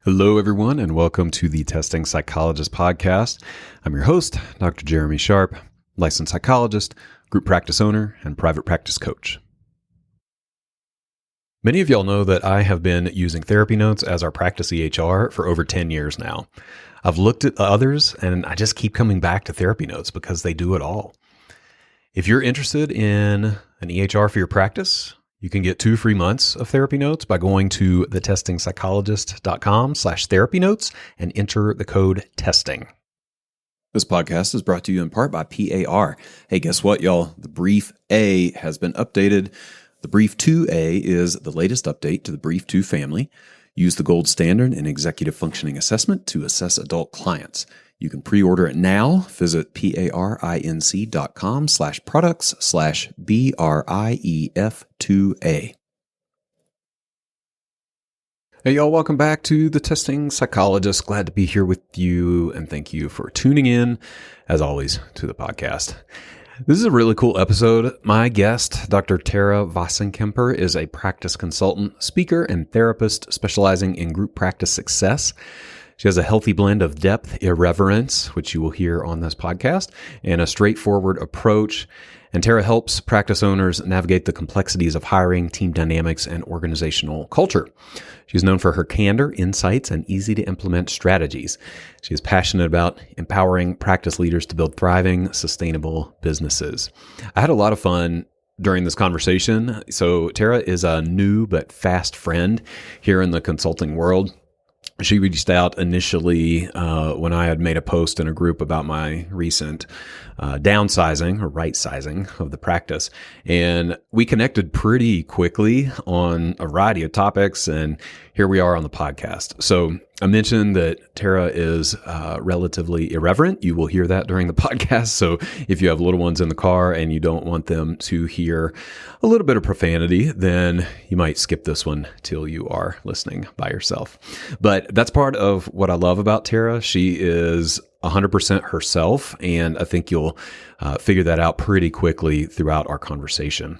Hello, everyone, and welcome to the Testing Psychologist podcast. I'm your host, Dr. Jeremy Sharp, licensed psychologist, group practice owner, and private practice coach. Many of y'all know that I have been using therapy notes as our practice EHR for over 10 years now. I've looked at others, and I just keep coming back to therapy notes because they do it all. If you're interested in an EHR for your practice, you can get 2 free months of therapy notes by going to thetestingpsychologist.com/therapy notes and enter the code TESTING. This podcast is brought to you in part by PAR. Hey, guess what, y'all? The Brief A has been updated. The Brief 2A is the latest update to the Brief 2 family. Use the gold standard in executive functioning assessment to assess adult clients. You can pre-order it now. Visit parinc.com/products/BRIEF2A. Hey, y'all, welcome back to the Testing Psychologist. Glad to be here with you, and thank you for tuning in, as always, to the podcast. This is a really cool episode. My guest, Dr. Tara Vossenkemper, is a practice consultant, speaker, and therapist specializing in group practice success. She has a healthy blend of depth, irreverence, which you will hear on this podcast, and a straightforward approach. And Tara helps practice owners navigate the complexities of hiring, team dynamics, and organizational culture. She's known for her candor, insights, and easy-to-implement strategies. She is passionate about empowering practice leaders to build thriving, sustainable businesses. I had a lot of fun during this conversation. So Tara is a new but fast friend here in the consulting world. She reached out initially when I had made a post in a group about my recent downsizing or right sizing of the practice. And we connected pretty quickly on a variety of topics. And here we are on the podcast. So I mentioned that Tara is relatively irreverent. You will hear that during the podcast. So if you have little ones in the car and you don't want them to hear a little bit of profanity, then you might skip this one till you are listening by yourself. But that's part of what I love about Tara. She is 100% herself, and I think you'll figure that out pretty quickly throughout our conversation.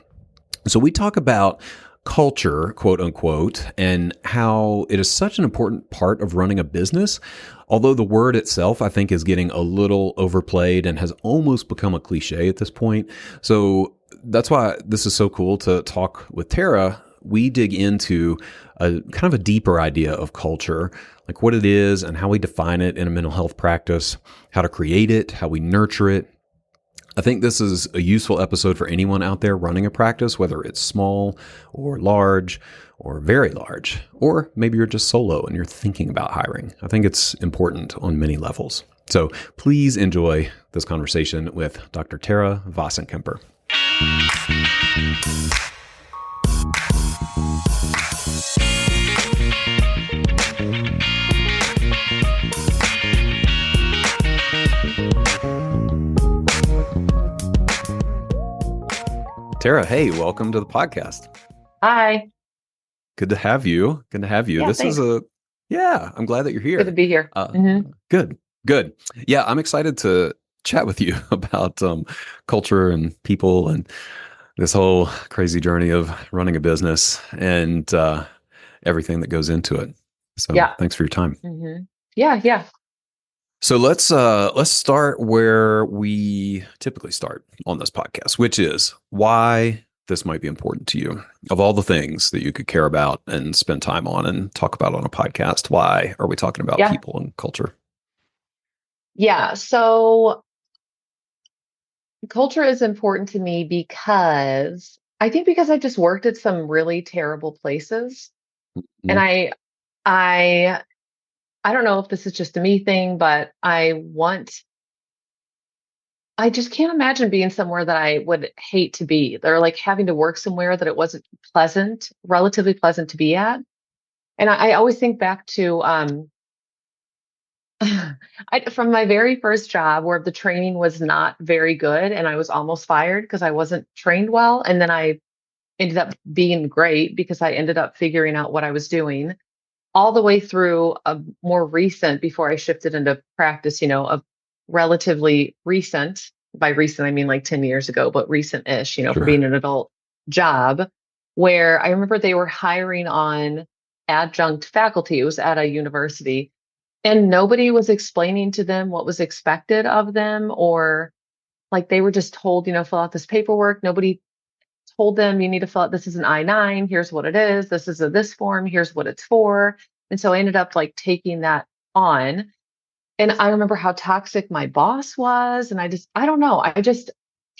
So we talk about culture, quote unquote, and how it is such an important part of running a business. Although the word itself, I think, is getting a little overplayed and has almost become a cliche at this point. So that's why this is so cool to talk with Tara. We dig into a kind of a deeper idea of culture, like what it is and how we define it in a mental health practice, how to create it, how we nurture it. I think this is a useful episode for anyone out there running a practice, whether it's small or large or very large, or maybe you're just solo and you're thinking about hiring. I think it's important on many levels. So please enjoy this conversation with Dr. Tara Vossenkemper. Tara, hey, welcome to the podcast. Hi. Good to have you. Good to have you. Yeah, This thanks. is I'm glad that you're here. Good to be here. Good. Yeah, I'm excited to chat with you about culture and people and this whole crazy journey of running a business and everything that goes into it. So Thanks for your time. Yeah. So let's start where we typically start on this podcast, which is why this might be important to you. Of all the things that you could care about and spend time on and talk about on a podcast, why are we talking about people and culture? Yeah. So culture is important to me because I just worked at some really terrible places. Mm-hmm. And I don't know if this is just a me thing, but I just can't imagine being somewhere that I would hate to be. They're like having to work somewhere that it wasn't relatively pleasant to be at. And I always think back to from my very first job where the training was not very good and I was almost fired because I wasn't trained well. And then I ended up being great because I ended up figuring out what I was doing all the way through a more recent, before I shifted into practice, a relatively recent, by recent, I mean like 10 years ago, but recent-ish, Sure. for being an adult job, where I remember they were hiring on adjunct faculty. It was at a university, and nobody was explaining to them what was expected of them, or like they were just told, fill out this paperwork. Nobody told them you need to fill out, this is an I-9, here's what it is. This is this form, here's what it's for. And so I ended up like taking that on. And I remember how toxic my boss was. And I don't know. I just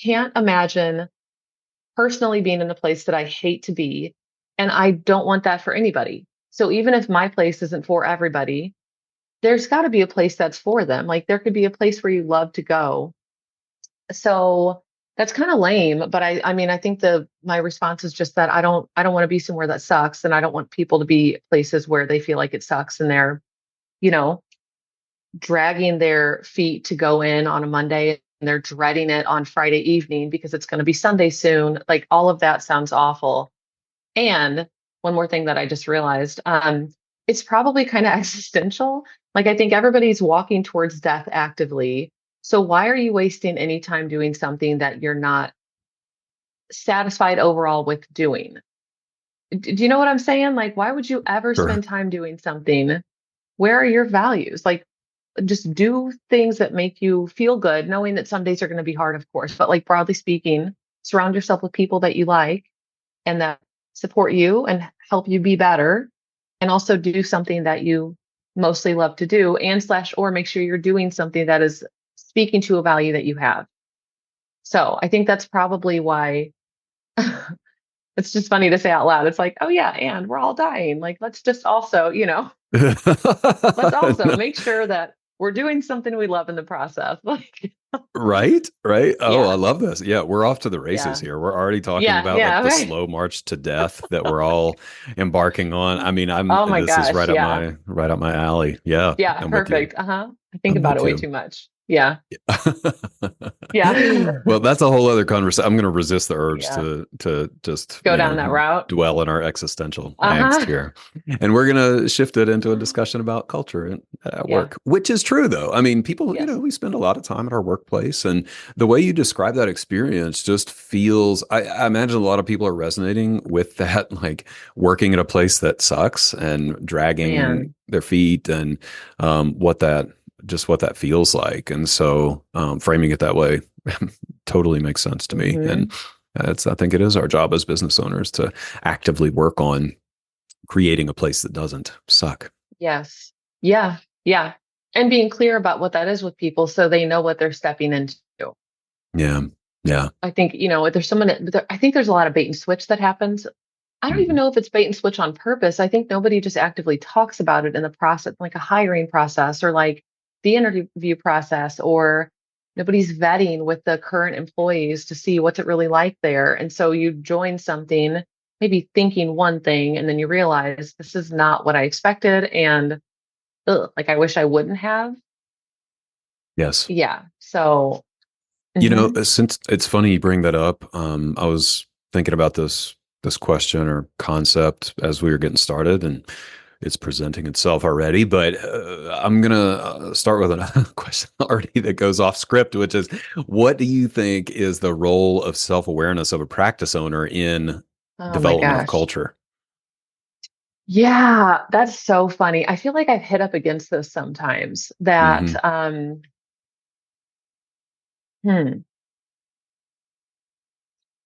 can't imagine personally being in a place that I hate to be. And I don't want that for anybody. So even if my place isn't for everybody, there's got to be a place that's for them. Like there could be a place where you love to go. So that's kind of lame, but I mean, I think my response is just that I don't want to be somewhere that sucks, and I don't want people to be places where they feel like it sucks and they're, you know, dragging their feet to go in on a Monday and they're dreading it on Friday evening because it's going to be Sunday soon. Like all of that sounds awful. And one more thing that I just realized, it's probably kind of existential. Like I think everybody's walking towards death actively. So why are you wasting any time doing something that you're not satisfied overall with doing? Do you know what I'm saying? Like, why would you ever Sure. spend time doing something? Where are your values? Like, just do things that make you feel good, knowing that some days are going to be hard, of course. But like broadly speaking, surround yourself with people that you like and that support you and help you be better. And also do something that you mostly love to do, and slash or make sure you're doing something that is speaking to a value that you have. So I think that's probably why it's just funny to say out loud. It's like, oh yeah, and we're all dying. Like, let's just also, let's also make sure that we're doing something we love in the process. Like, Right, right. Oh, I yeah, love this. Yeah, we're off to the races yeah, here. We're already talking yeah, about like yeah, the right. slow march to death that we're all embarking on. I mean, I'm Oh my this is gosh, yeah, right up my alley. Yeah, yeah, I'm with you. perfect. Uh-huh. I think I'm about with it way you. too much. Yeah, yeah, Well, that's a whole other conversation. I'm going to resist the urge yeah. to just, Go down that route. dwell in our existential angst Uh-huh. here. And we're going to shift it into a discussion about culture at Yeah. work, which is true though. I mean, people, Yes. we spend a lot of time at our workplace, and the way you describe that experience just feels, I imagine a lot of people are resonating with that, like working at a place that sucks and dragging Man. their feet, and what that feels like. And so framing it that way totally makes sense to me. And Hmm. I think it is our job as business owners to actively work on creating a place that doesn't suck. Yes. Yeah. Yeah. And being clear about what that is with people so they know what they're stepping into. Yeah. Yeah. I think, there's someone, I think there's a lot of bait and switch that happens. I don't even Mhm. know if it's bait and switch on purpose. I think nobody just actively talks about it in the process, like a hiring process or like the interview process, or nobody's vetting with the current employees to see what's it really like there. And so you join something, maybe thinking one thing, and then you realize this is not what I expected. And ugh, like I wish I wouldn't have. Yes. Yeah. So, mhm. Since it's funny you bring that up, I was thinking about this question or concept as we were getting started, and it's presenting itself already. But I'm gonna start with a question already that goes off script, which is, what do you think is the role of self-awareness of a practice owner in Oh my development of gosh. culture? Yeah, that's so funny. I feel like I've hit up against this sometimes that Hmm. hmm,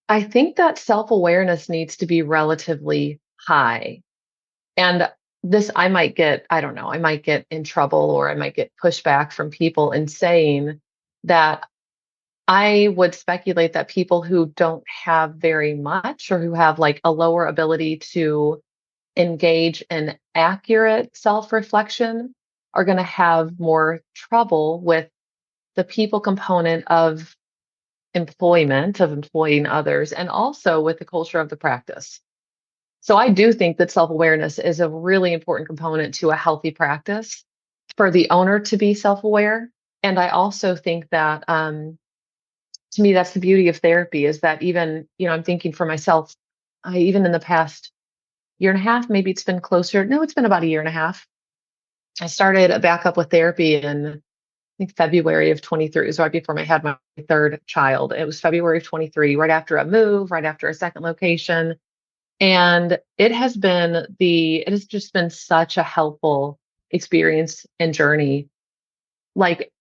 I think that self-awareness needs to be relatively high. And this I might get, I don't know, I might get in trouble or I might get pushback from people in saying that I would speculate that people who don't have very much or who have like a lower ability to engage in accurate self-reflection are going to have more trouble with the people component of employment, of employing others, and also with the culture of the practice. So I do think that self-awareness is a really important component to a healthy practice for the owner to be self-aware. And I also think that to me, that's the beauty of therapy is that even, I'm thinking for myself, I even in the past year and a half, maybe it's been closer. No, it's been about a year and a half. I started back up with therapy in I think February of 23. It was right before I had my third child. It was February of 23, right after a move, right after a second location. And it has just been such a helpful experience and journey. Like,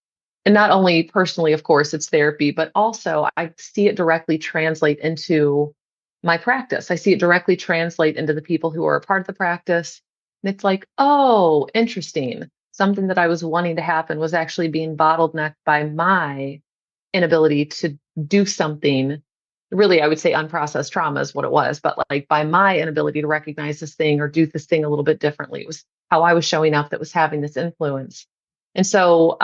and not only personally, of course, it's therapy, but also I see it directly translate into my practice. I see it directly translate into the people who are a part of the practice. And it's like, oh, interesting. Something that I was wanting to happen was actually being bottlenecked by my inability to do something. Really, I would say unprocessed trauma is what it was, but like by my inability to recognize this thing or do this thing a little bit differently. It was how I was showing up that was having this influence. And so,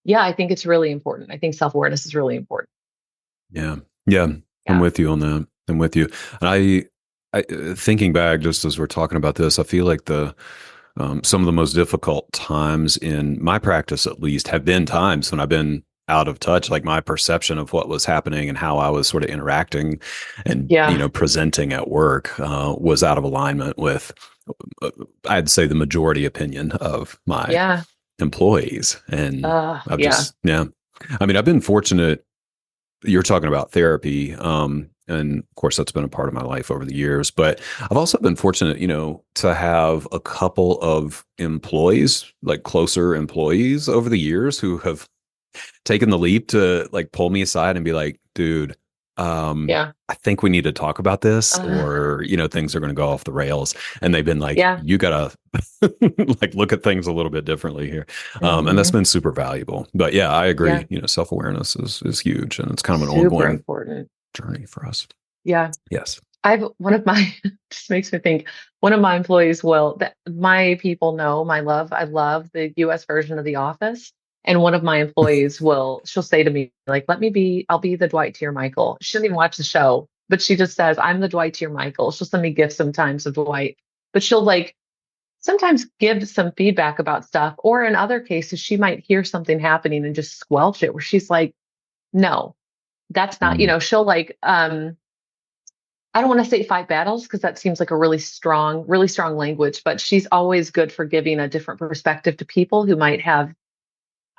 yeah, I think it's really important. I think self-awareness is really important. Yeah. Yeah. I'm Yeah. with you on that. I'm with you. And thinking back, just as we're talking about this, I feel like some of the most difficult times in my practice, at least, have been times when I've been out of touch, like my perception of what was happening and how I was sort of interacting and, Yeah. presenting at work, was out of alignment with, uh, I'd say, the majority opinion of my Yeah. employees. And I've Yeah. just, yeah. I mean, I've been fortunate. You're talking about therapy. And of course, that's been a part of my life over the years. But I've also been fortunate, to have a couple of employees, like closer employees over the years who have taken the leap to like pull me aside and be like, dude, Yeah. I think we need to talk about this, Uh, or, things are going to go off the rails. And they've been like, yeah. you gotta like look at things a little bit differently here. And that's Hmm. been super valuable. But yeah, I Yeah. agree. Self-awareness is huge, and it's kind of an Super ongoing important. journey for us. Yeah. Yes. I've one of my just makes me think one of my employees will that my people know my love. I love the US version of The Office. And one of my employees she'll say to me, like, I'll be the Dwight to your Michael. She doesn't even watch the show, but she just says, I'm the Dwight to your Michael. She'll send me gifts sometimes of Dwight, but she'll like sometimes give some feedback about stuff. Or in other cases, she might hear something happening and just squelch it where she's like, no, that's not, Mm, she'll like, I don't want to say fight battles because that seems like a really strong language, but she's always good for giving a different perspective to people who might have.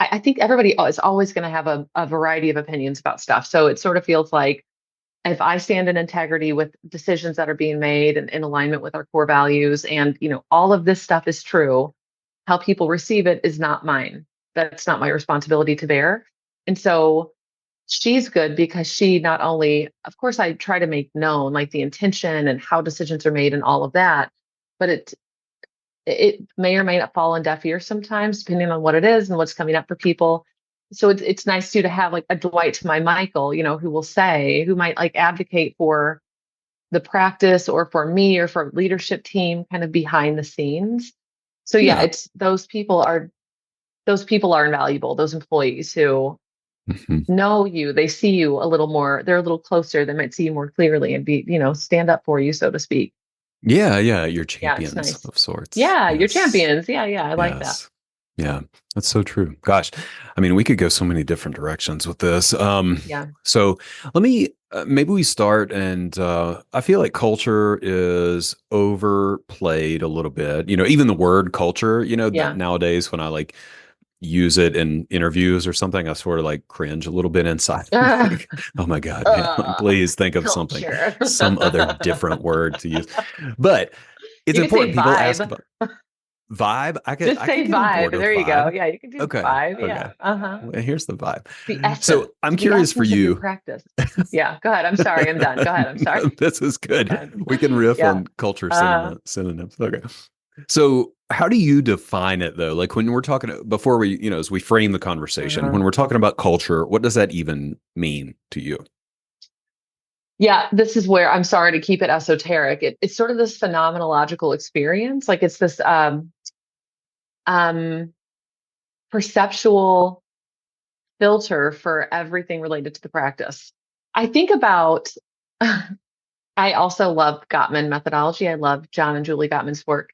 I think everybody is always going to have a variety of opinions about stuff. So it sort of feels like if I stand in integrity with decisions that are being made and in alignment with our core values, and all of this stuff is true, how people receive it is not mine. That's not my responsibility to bear. And so she's good because she not only, of course, I try to make known like the intention and how decisions are made and all of that, but it may or may not fall on deaf ears sometimes, depending on what it is and what's coming up for people. So it's nice too to have like a Dwight to my Michael, who might like advocate for the practice or for me or for leadership team kind of behind the scenes. So yeah, yeah. it's those people are invaluable, those employees who Mhm. know you, they see you a little more, they're a little closer, they might see you more clearly and be, stand up for you, so to speak. Yeah, yeah, you're Yeah, it's champions nice. of sorts. Yeah, you're Yes. champions. Yeah, yeah, I like that. Yes. Yeah, that's so true. Gosh, I mean, we could go so many different directions with this. Yeah, So let me maybe we start, and I feel like culture is overplayed a little bit. Even the word culture. That yeah. nowadays when I like use it in interviews or something, I sort of like cringe a little bit inside. Uh, Like, oh my God, man! Like, please think of something, culture. some other different word to use. But it's You could say important. People ask vibe. about vibe. I could Just I could say get on vibe. board with There you go. vibe. Yeah, you can do Okay. vibe. Okay. Yeah. Uh-huh. Well, here's the vibe. The So essence. I'm The curious for essence of your you. practice. Yeah, go ahead. I'm sorry. I'm done. Go ahead. I'm sorry. This is Go good. ahead. We can riff Yeah. on culture Uh, synonyms. Okay. So how do you define it though? Like when we're talking before we, as we frame the conversation, uh-huh. when we're talking about culture, what does that even mean to you? Yeah, this is where I'm sorry to keep it esoteric. It's sort of this phenomenological experience. Like it's this um, perceptual filter for everything related to the practice. I think about, I also love Gottman methodology. I love John and Julie Gottman's work,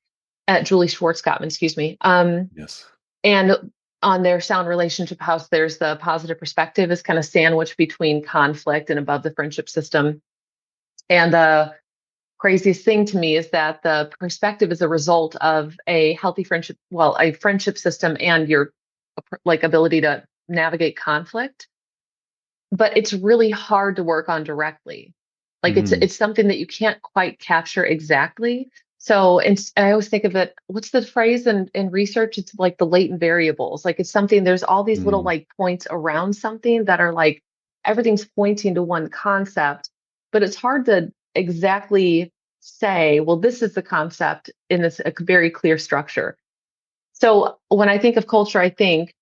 Julie Schwartz Gottman, excuse me. Yes. And on their sound relationship house, there's the positive perspective is kind of sandwiched between conflict and above the friendship system. And the craziest thing to me is that the perspective is a result of a healthy friendship, well, a friendship system and your like ability to navigate conflict. But it's really hard to work on directly. Like Mm, it's something that you can't quite capture exactly. So, and I always think of it, what's the phrase in research? It's like the latent variables. Like it's something, there's all these little mm, like points around something that are like everything's pointing to one concept, but it's hard to exactly say, well, this is the concept in this a very clear structure. So when I think of culture, I think,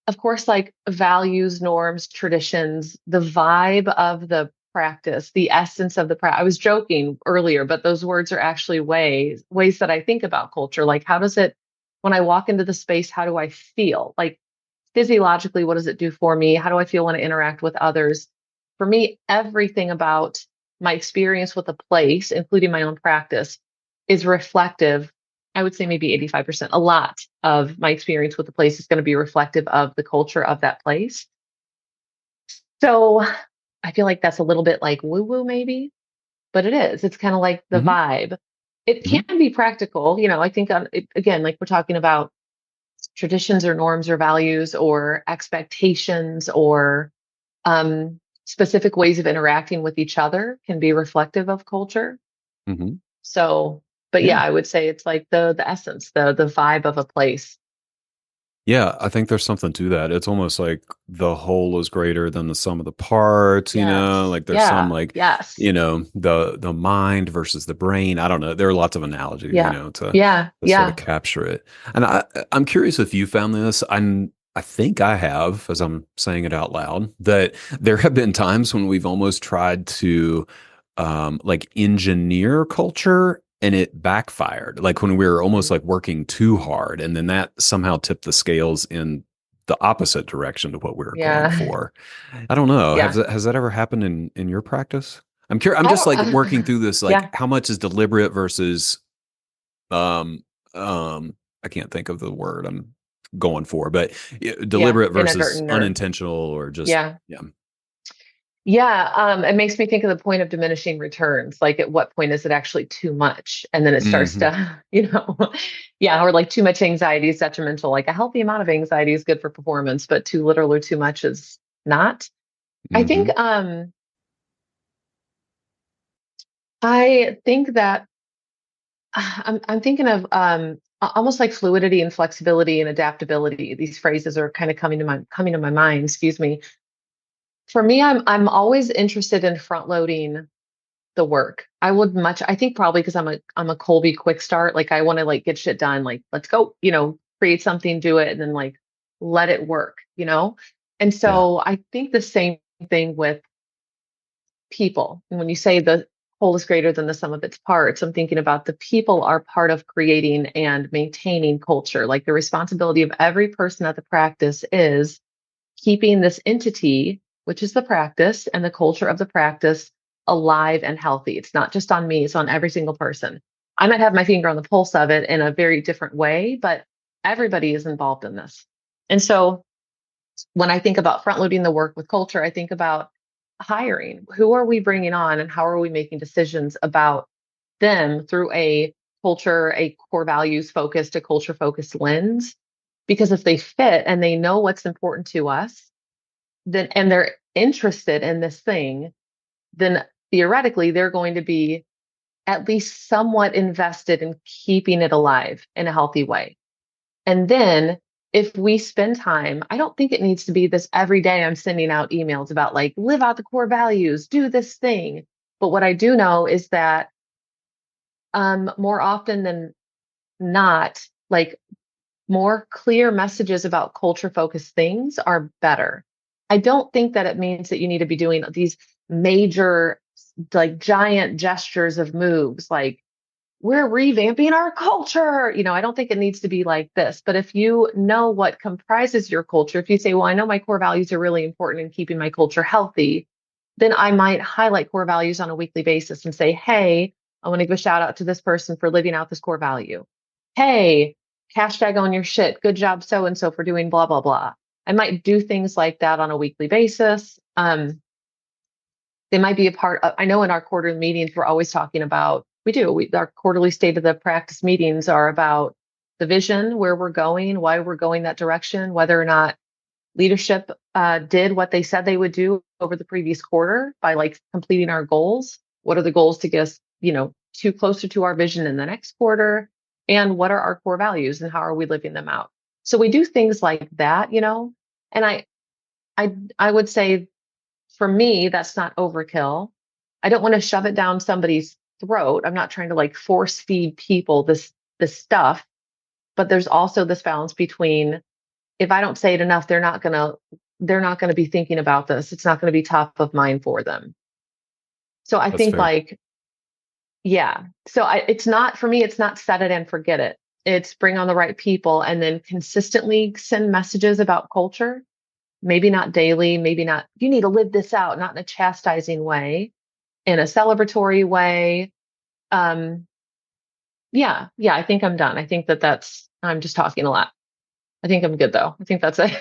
of course, like values, norms, traditions, the vibe of the practice, the essence of the practice. I was joking earlier, but those words are actually ways that I think about culture. Like, how does it, when I walk into the space, how do I feel? Like physiologically, what does it do for me? How do I feel when I interact with others? For me, everything about my experience with a place, including my own practice, is reflective. I would say maybe 85%, a lot of my experience with the place is going to be reflective of the culture of that place. So I feel like that's a little bit like woo woo, maybe, but it is. It's kind of like the mhm, vibe. It can mhm, be practical. I think again, like we're talking about traditions or norms or values or expectations or specific ways of interacting with each other can be reflective of culture. mhm. So, but Yeah. yeah, I would say it's like the essence, the vibe of a place. Yeah, I think there's something to that. It's almost like the whole is greater than the sum of the parts, Yes. like there's some Yeah. like, Yes. the mind versus the brain. I don't know. There are lots of analogies, Yeah. to Yeah. sort of Yeah. capture it. And I'm curious if you found this. I think I have, as I'm saying it out loud, that there have been times when we've almost tried to like engineer culture and it backfired. Like when we were almost Mhm. like working too hard, and then that somehow tipped the scales in the opposite direction to what we were going Yeah. for. I don't know. Yeah. Has that ever happened in your practice? I'm curious. I'm I just like don't, working through this, like yeah. how much is deliberate versus um I can't think of the word I'm going for, but Yeah. deliberate versus Inadvertent or, unintentional or just yeah. yeah. Yeah, it makes me think of the point of diminishing returns. Like, at what point is it actually too much? And then it starts Hmm. to, yeah, or like too much anxiety is detrimental. Like a healthy amount of anxiety is good for performance, but too little or too much is not. I think, Hmm. I think that I'm thinking of almost like fluidity and flexibility and adaptability. These phrases are kind of coming to my mind. Excuse me. For me, I'm always interested in front loading the work. I think probably because I'm a Colby quick start. Like I want to like get shit done. Like let's go, create something, do it, and then like let it work. And Yeah. so I think the same thing with people. And when you say the whole is greater than the sum of its parts, I'm thinking about the people are part of creating and maintaining culture. Like the responsibility of every person at the practice is keeping this entity, which is the practice and the culture of the practice, alive and healthy. It's not just on me, it's on every single person. I might have my finger on the pulse of it in a very different way, but everybody is involved in this. And so when I think about front loading the work with culture, I think about hiring. Who are we bringing on and how are we making decisions about them through a core values focused, a culture focused lens? Because if they fit and they know what's important to us, then and they're interested in this thing, then theoretically they're going to be at least somewhat invested in keeping it alive in a healthy way. And then if we spend time, I don't think it needs to be this every day I'm sending out emails about like live out the core values, do this thing. But what I do know is that more often than not, like more clear messages about culture focused things are better. I don't think that it means that you need to be doing these major, like giant gestures of moves, like we're revamping our culture. I don't think it needs to be like this. But if you know what comprises your culture, if you say, well, I know my core values are really important in keeping my culture healthy, then I might highlight core values on a weekly basis and say, hey, I want to give a shout out to this person for living out this core value. Hey, hashtag on your shit. Good job, so and so, for doing blah, blah, blah. I might do things like that on a weekly basis. They might be a part of, I know in our quarterly meetings, we're always talking about, our quarterly state of the practice meetings are about the vision, where we're going, why we're going that direction, whether or not leadership did what they said they would do over the previous quarter by like completing our goals, What are the goals to get us, to closer to our vision in the next quarter? And what are our core values and how are we living them out? So we do things like that, and I would say for me, that's not overkill. I don't want to shove it down somebody's throat. I'm not trying to like force feed people this stuff, but there's also this balance between if I don't say it enough, they're not gonna be thinking about this. It's not gonna be top of mind for them. So I That's think fair. like, yeah. So it's not for me, it's not set it and forget it. It's bring on the right people and then consistently send messages about culture. Maybe not daily, maybe not, you need to live this out, not in a chastising way, in a celebratory way. Um, yeah, yeah, I think I'm done. I think I'm just talking a lot. I think I'm good though. I think that's it.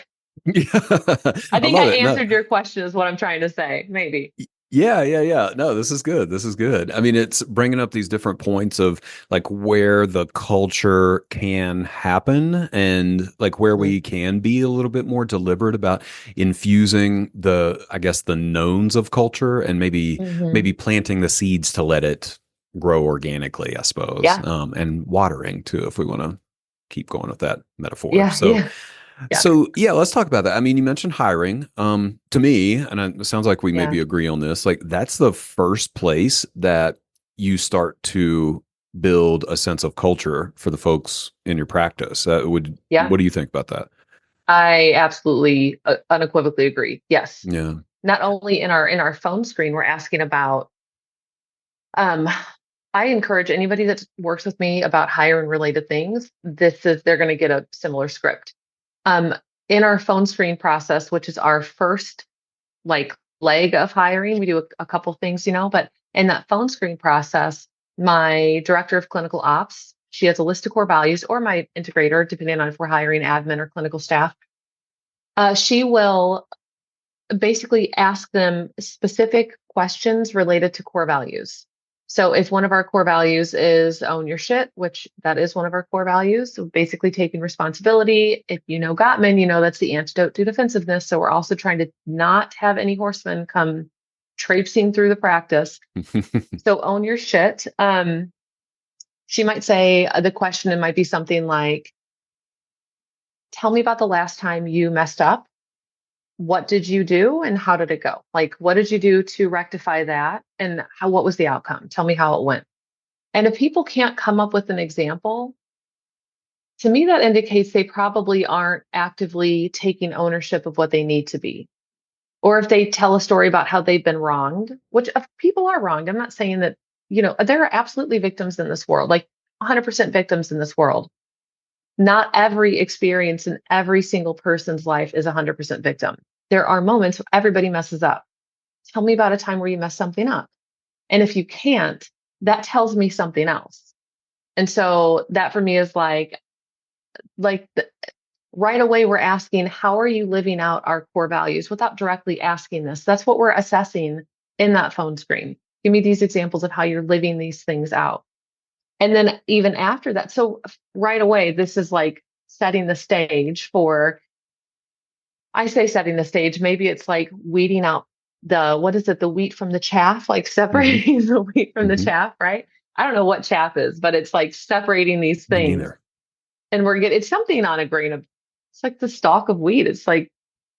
Yeah, I I think I love it. No, answered your question is what I'm trying to say, maybe. yeah, yeah, yeah. No, this is good. This is good. I mean, it's bringing up these different points of like where the culture can happen and like where Mhm. we can be a little bit more deliberate about infusing I guess, the knowns of culture and maybe Mhm. planting the seeds to let it grow organically, I suppose, Yeah, and watering too, if we want to keep going with that metaphor. yeah, So, yeah, yeah, so yeah, let's talk about that. I mean, you mentioned hiring. To me, and it sounds like we yeah, maybe agree on this. Like that's the first place that you start to build a sense of culture for the folks in your practice. yeah. What do you think about that? I absolutely unequivocally agree. Yes. Yeah. Not only in our phone screen, we're asking about. Um, I encourage anybody that works with me about hiring related things. They're going to get a similar script. Um, in our phone screen process, which is our first like leg of hiring. We do a couple things, but in that phone screen process, my director of clinical ops, she has a list of core values, or my integrator, depending on if we're hiring admin or clinical staff. She will basically ask them specific questions related to core values. So if one of our core values is own your shit, which that is one of our core values, so basically taking responsibility. If you know Gottman, you know that's the antidote to defensiveness. So we're also trying to not have any horsemen come traipsing through the practice. So own your shit. She might say the question, it might be something like, tell me about the last time you messed up. What did you do and how did it go? Like, what did you do to rectify that? And what was the outcome? Tell me how it went. And if people can't come up with an example, to me, that indicates they probably aren't actively taking ownership of what they need to be. Or if they tell a story about how they've been wronged, which people are wronged. I'm not saying that, there are absolutely victims in this world, like 100% victims in this world. Not every experience in every single person's life is 100% victim. There are moments where everybody messes up. Tell me about a time where you messed something up. And if you can't, that tells me something else. And so that for me is like right away we're asking, how are you living out our core values without directly asking this? That's what we're assessing in that phone screen. Give me these examples of how you're living these things out. And then even after that, so right away, this is like setting the stage for, I say setting the stage, maybe it's like weeding out what is it, the wheat from the chaff, like Hmm. separating the wheat from the Hmm. chaff, right? I don't know what chaff is, but it's like separating these Me things. neither. And it's something on a grain of, it's like the stalk of wheat. It's like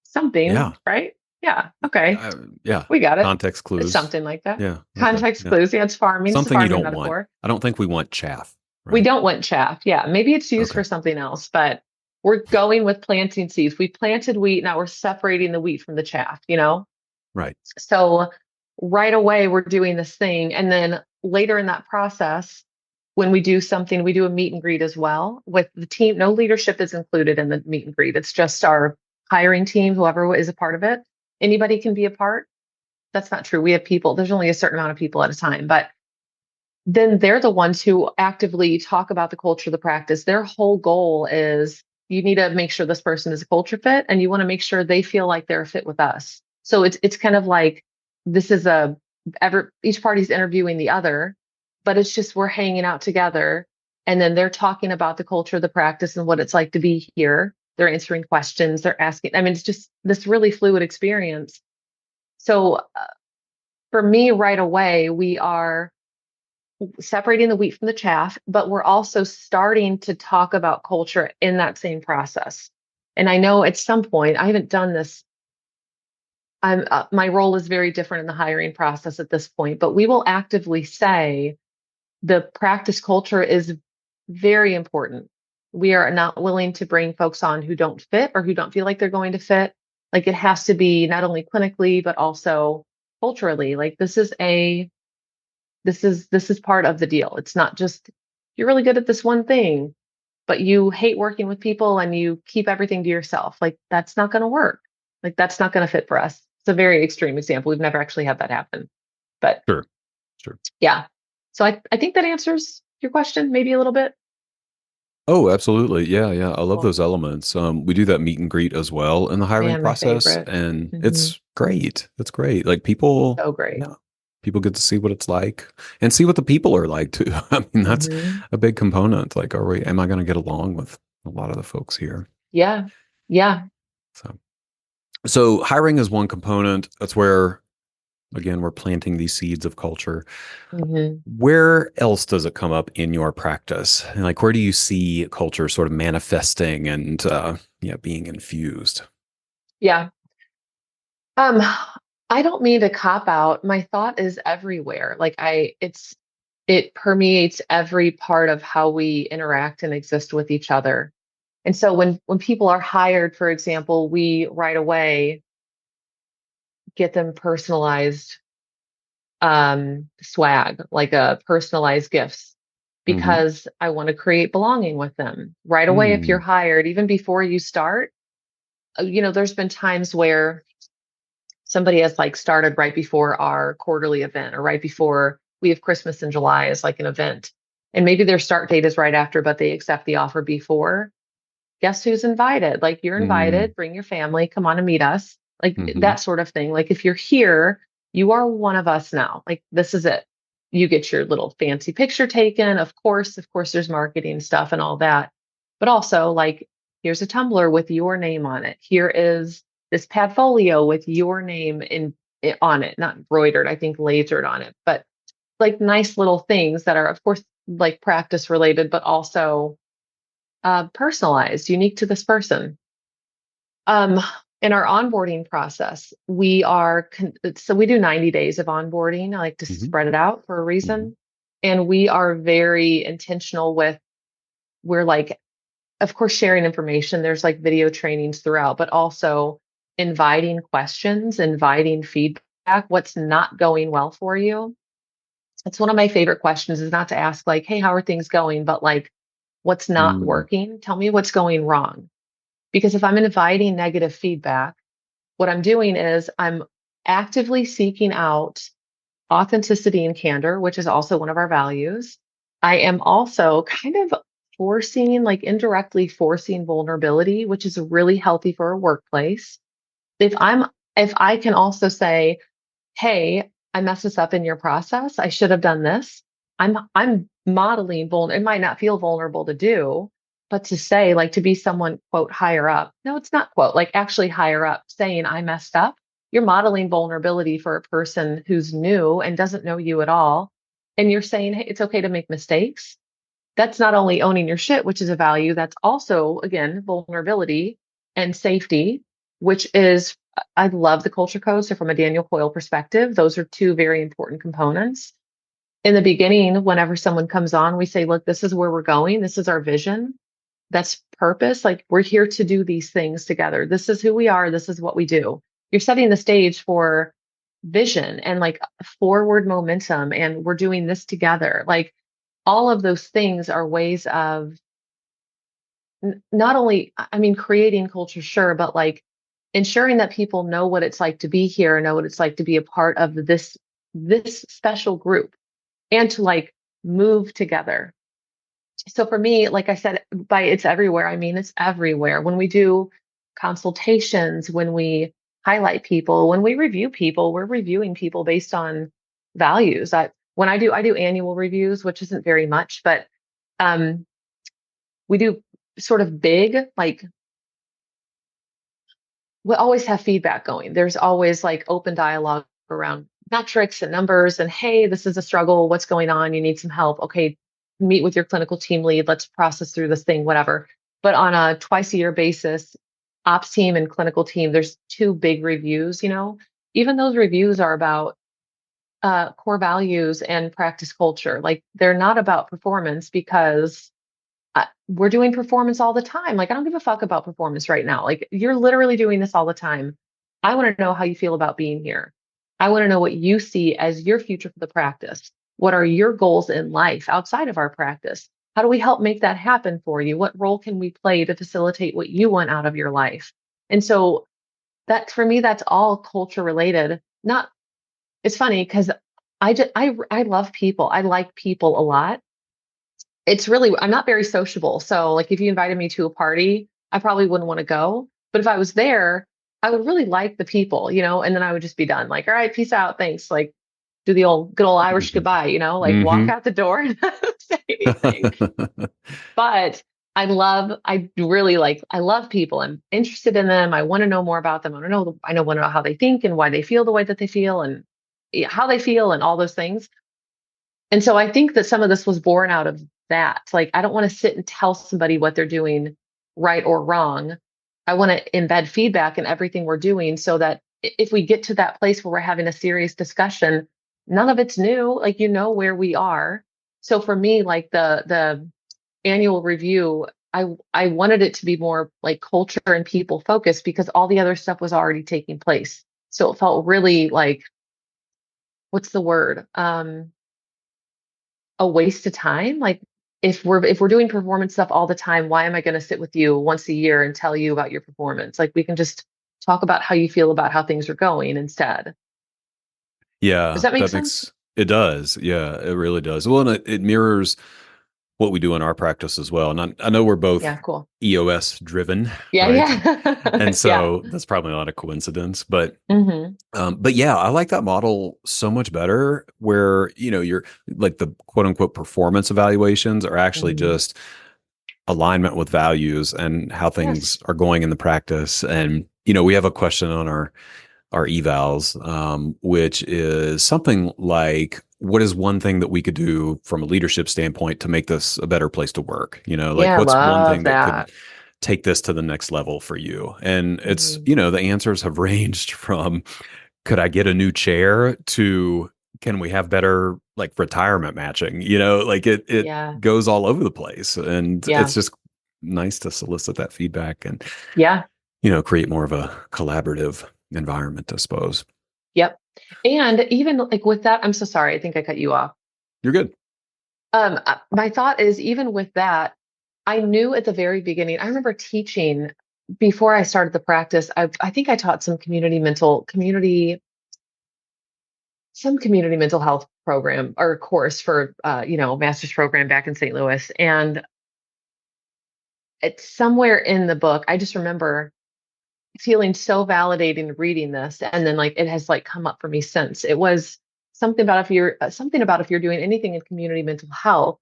something, Yeah. right? Yeah. Okay. Yeah. We got it. Context It's clues. something like that. Yeah. Okay. Context Yeah. clues. Yeah, it's farming. It's a Something you farming don't want. metaphor. I don't think we want chaff, We right? don't want chaff. Yeah, maybe it's used Okay. for something else, but we're going with planting seeds. We planted wheat, now we're separating the wheat from the chaff. Right. So right away we're doing this thing. And then later in that process, when we do something, we do a meet and greet as well with the team. No leadership is included in the meet and greet. It's just our hiring team, whoever is a part of it. Anybody can be a part. That's not true. We have people, there's only a certain amount of people at a time, but then they're the ones who actively talk about the culture of the practice. Their whole goal is you need to make sure this person is a culture fit and you want to make sure they feel like they're a fit with us. So it's kind of like this is each party's interviewing the other, but it's just we're hanging out together and then they're talking about the culture of the practice and what it's like to be here. They're answering questions, they're asking. I mean, it's just this really fluid experience. So for me, right away, we are separating the wheat from the chaff, but we're also starting to talk about culture in that same process. And I know at some point, I haven't done this. My role is very different in the hiring process at this point, but we will actively say the practice culture is very important. We are not willing to bring folks on who don't fit or who don't feel like they're going to fit. Like it has to be not only clinically, but also culturally. Like this is part of the deal. It's not just you're really good at this one thing, but you hate working with people and you keep everything to yourself. Like that's not going to work. Like that's not going to fit for us. It's a very extreme example. We've never actually had that happen. But Sure. Sure. yeah. So I think that answers your question maybe a little bit. Oh, absolutely. Yeah, yeah. I love Cool. those elements. We do that meet and greet as well in the hiring Man, my process, favorite. and Hmm. it's great. It's great. Like people, So great. yeah, people get to see what it's like and see what the people are like too. I mean, that's Hmm. a big component. Like, am I going to get along with a lot of the folks here? Yeah. Yeah. So, so hiring is one component. That's where, again, we're planting these seeds of culture. Hmm. Where else does it come up in your practice? And like, where do you see culture sort of manifesting and yeah, being infused? Yeah. Um, I don't mean to cop out. My thought is everywhere. It permeates every part of how we interact and exist with each other. And so when people are hired, for example, we right away get them personalized swag, like a personalized gifts, Hmm. because I want to create belonging with them. Right away, if you're Mm. hired, even before you start, there's been times where somebody has like started right before our quarterly event or right before we have Christmas in July as like an event. And maybe their start date is right after, but they accept the offer before. Guess who's invited? Like you're Mm. invited, bring your family, come on and meet us. Like Hmm. that sort of thing. Like if you're here, you are one of us now. Like this is it. You get your little fancy picture taken. Of course, there's marketing stuff and all that. But also like here's a tumbler with your name on it. Here is this padfolio with your name on it, not embroidered, I think lasered on it, but like nice little things that are of course like practice related, but also personalized, unique to this person. Um, in our onboarding process, so we do 90 days of onboarding. I like to Hmm. spread it out for a Hmm. reason. And we are very intentional we're like, of course, sharing information. There's like video trainings throughout, but also inviting questions, inviting feedback, what's not going well for you. It's one of my favorite questions is not to ask like, hey, how are things going? But like, what's not Mm. working? Tell me what's going wrong. Because if I'm inviting negative feedback, what I'm doing is I'm actively seeking out authenticity and candor, which is also one of our values. I am also kind of like indirectly forcing vulnerability, which is really healthy for a workplace. If I'm, if I can also say, hey, I messed this up in your process. I should have done this. I'm modeling it might not feel vulnerable to do, but to say like to be someone quote higher up. No, it's not quote, like actually higher up saying I messed up. You're modeling vulnerability for a person who's new and doesn't know you at all. And you're saying, hey, it's okay to make mistakes. That's not only owning your shit, which is a value, that's also, again, vulnerability and safety, which is, I love the culture code. So, from a Daniel Coyle perspective, those are two very important components. In the beginning, whenever someone comes on, we say, look, this is where we're going. This is our vision. That's purpose. Like, we're here to do these things together. This is who we are. This is what we do. You're setting the stage for vision and like forward momentum. And we're doing this together. Like, all of those things are ways of not only, I mean, creating culture, sure, but like ensuring that people know what it's like to be here and know what it's like to be a part of this special group and to like move together. So for me, like I said, by it's everywhere, I mean it's everywhere. When we do consultations, when we highlight people, when we review people, we're reviewing people based on values. I do annual reviews, which isn't very much, but um, we do sort of big, like we always have feedback going. There's always like open dialogue around metrics and numbers and, hey, this is a struggle. What's going on? You need some help. Okay, meet with your clinical team lead. Let's process through this thing, whatever. But on a twice a year basis, ops team and clinical team, there's two big reviews, even those reviews are about core values and practice culture. Like they're not about performance because we're doing performance all the time. Like I don't give a fuck about performance right now. Like you're literally doing this all the time. I want to know how you feel about being here. I want to know what you see as your future for the practice. What are your goals in life outside of our practice? How do we help make that happen for you? What role can we play to facilitate what you want out of your life? And so that for me, that's all culture related. Not, it's funny because I love people. I like people a lot. It's really, I'm not very sociable. So like if you invited me to a party, I probably wouldn't want to go. But if I was there, I would really like the people, and then I would just be done. Like, all right, peace out. Thanks. Like do the old good old Irish goodbye, like walk Mm-hmm. out the door and not say anything. But I really like, I love people. I'm interested in them. I want to know more about them. Want to know how they think and why they feel the way that they feel and how they feel and all those things. And so I think that some of this was born out of that. Like, I don't want to sit and tell somebody what they're doing right or wrong. I want to embed feedback in everything we're doing so that if we get to that place where we're having a serious discussion, none of it's new. Like, where we are. So for me, like the annual review, I wanted it to be more like culture and people focused because all the other stuff was already taking place. So it felt really like, what's the word? A waste of time. Like if we're doing performance stuff all the time, why am I going to sit with you once a year and tell you about your performance? Like we can just talk about how you feel about how things are going instead. Does Yeah, that make that sense? makes it does. Yeah, it really does. Well, and it mirrors what we do in our practice as well. And I know we're both Yeah, cool. EOS driven, Yeah, right? And yeah. Yeah. so that's probably not a coincidence, but Hmm. yeah, I like that model so much better where, you're like the quote unquote performance evaluations are actually Hmm. just alignment with values and how things Yes. are going in the practice. And, we have a question on our evals, which is something like, what is one thing that we could do from a leadership standpoint to make this a better place to work? Like Yeah, I what's one love thing that could that. take this to the next level for you? And it's, Hmm. the answers have ranged from, could I get a new chair to, can we have better like retirement matching? Like it Yeah. goes all over the place. And Yeah. it's just nice to solicit that feedback and, Yeah. create more of a collaborative environment, I suppose. Yep. And even like with that, I'm so sorry. I think I cut you off. You're good. My thought is even with that, I knew at the very beginning, I remember teaching before I started the practice. I think I taught some community mental health program or course for, master's program back in St. Louis. And it's somewhere in the book. I just remember feeling so validating reading this. And then like, it has like come up for me since. It was something about if you're doing anything in community mental health,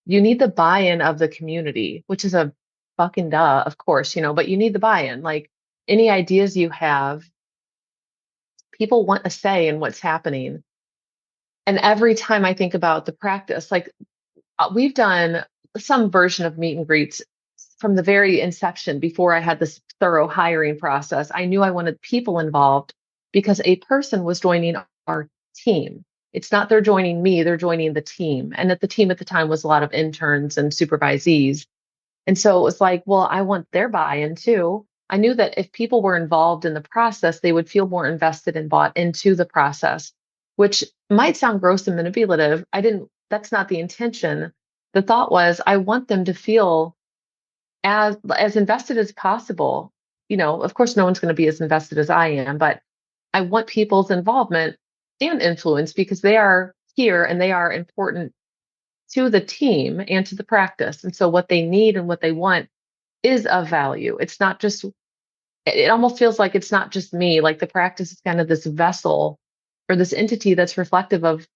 you need the buy-in of the community, which is a fucking duh, of course, but you need the buy-in. Like any ideas you have, people want a say in what's happening. And every time I think about the practice, like we've done some version of meet and greets from the very inception before I had this thorough hiring process. I knew I wanted people involved because a person was joining our team. It's not they're joining me, they're joining the team. And the team at the time was a lot of interns and supervisees. And so it was like, well, I want their buy in too. I knew that if people were involved in the process, they would feel more invested and bought into the process, which might sound gross and manipulative. That's not the intention. The thought was, I want them to feel as invested as possible. Of course, no one's going to be as invested as I am, but I want people's involvement and influence because they are here and they are important to the team and to the practice. And so what they need and what they want is of value. It's not just, it almost feels like it's not just me, like the practice is kind of this vessel or this entity that's reflective of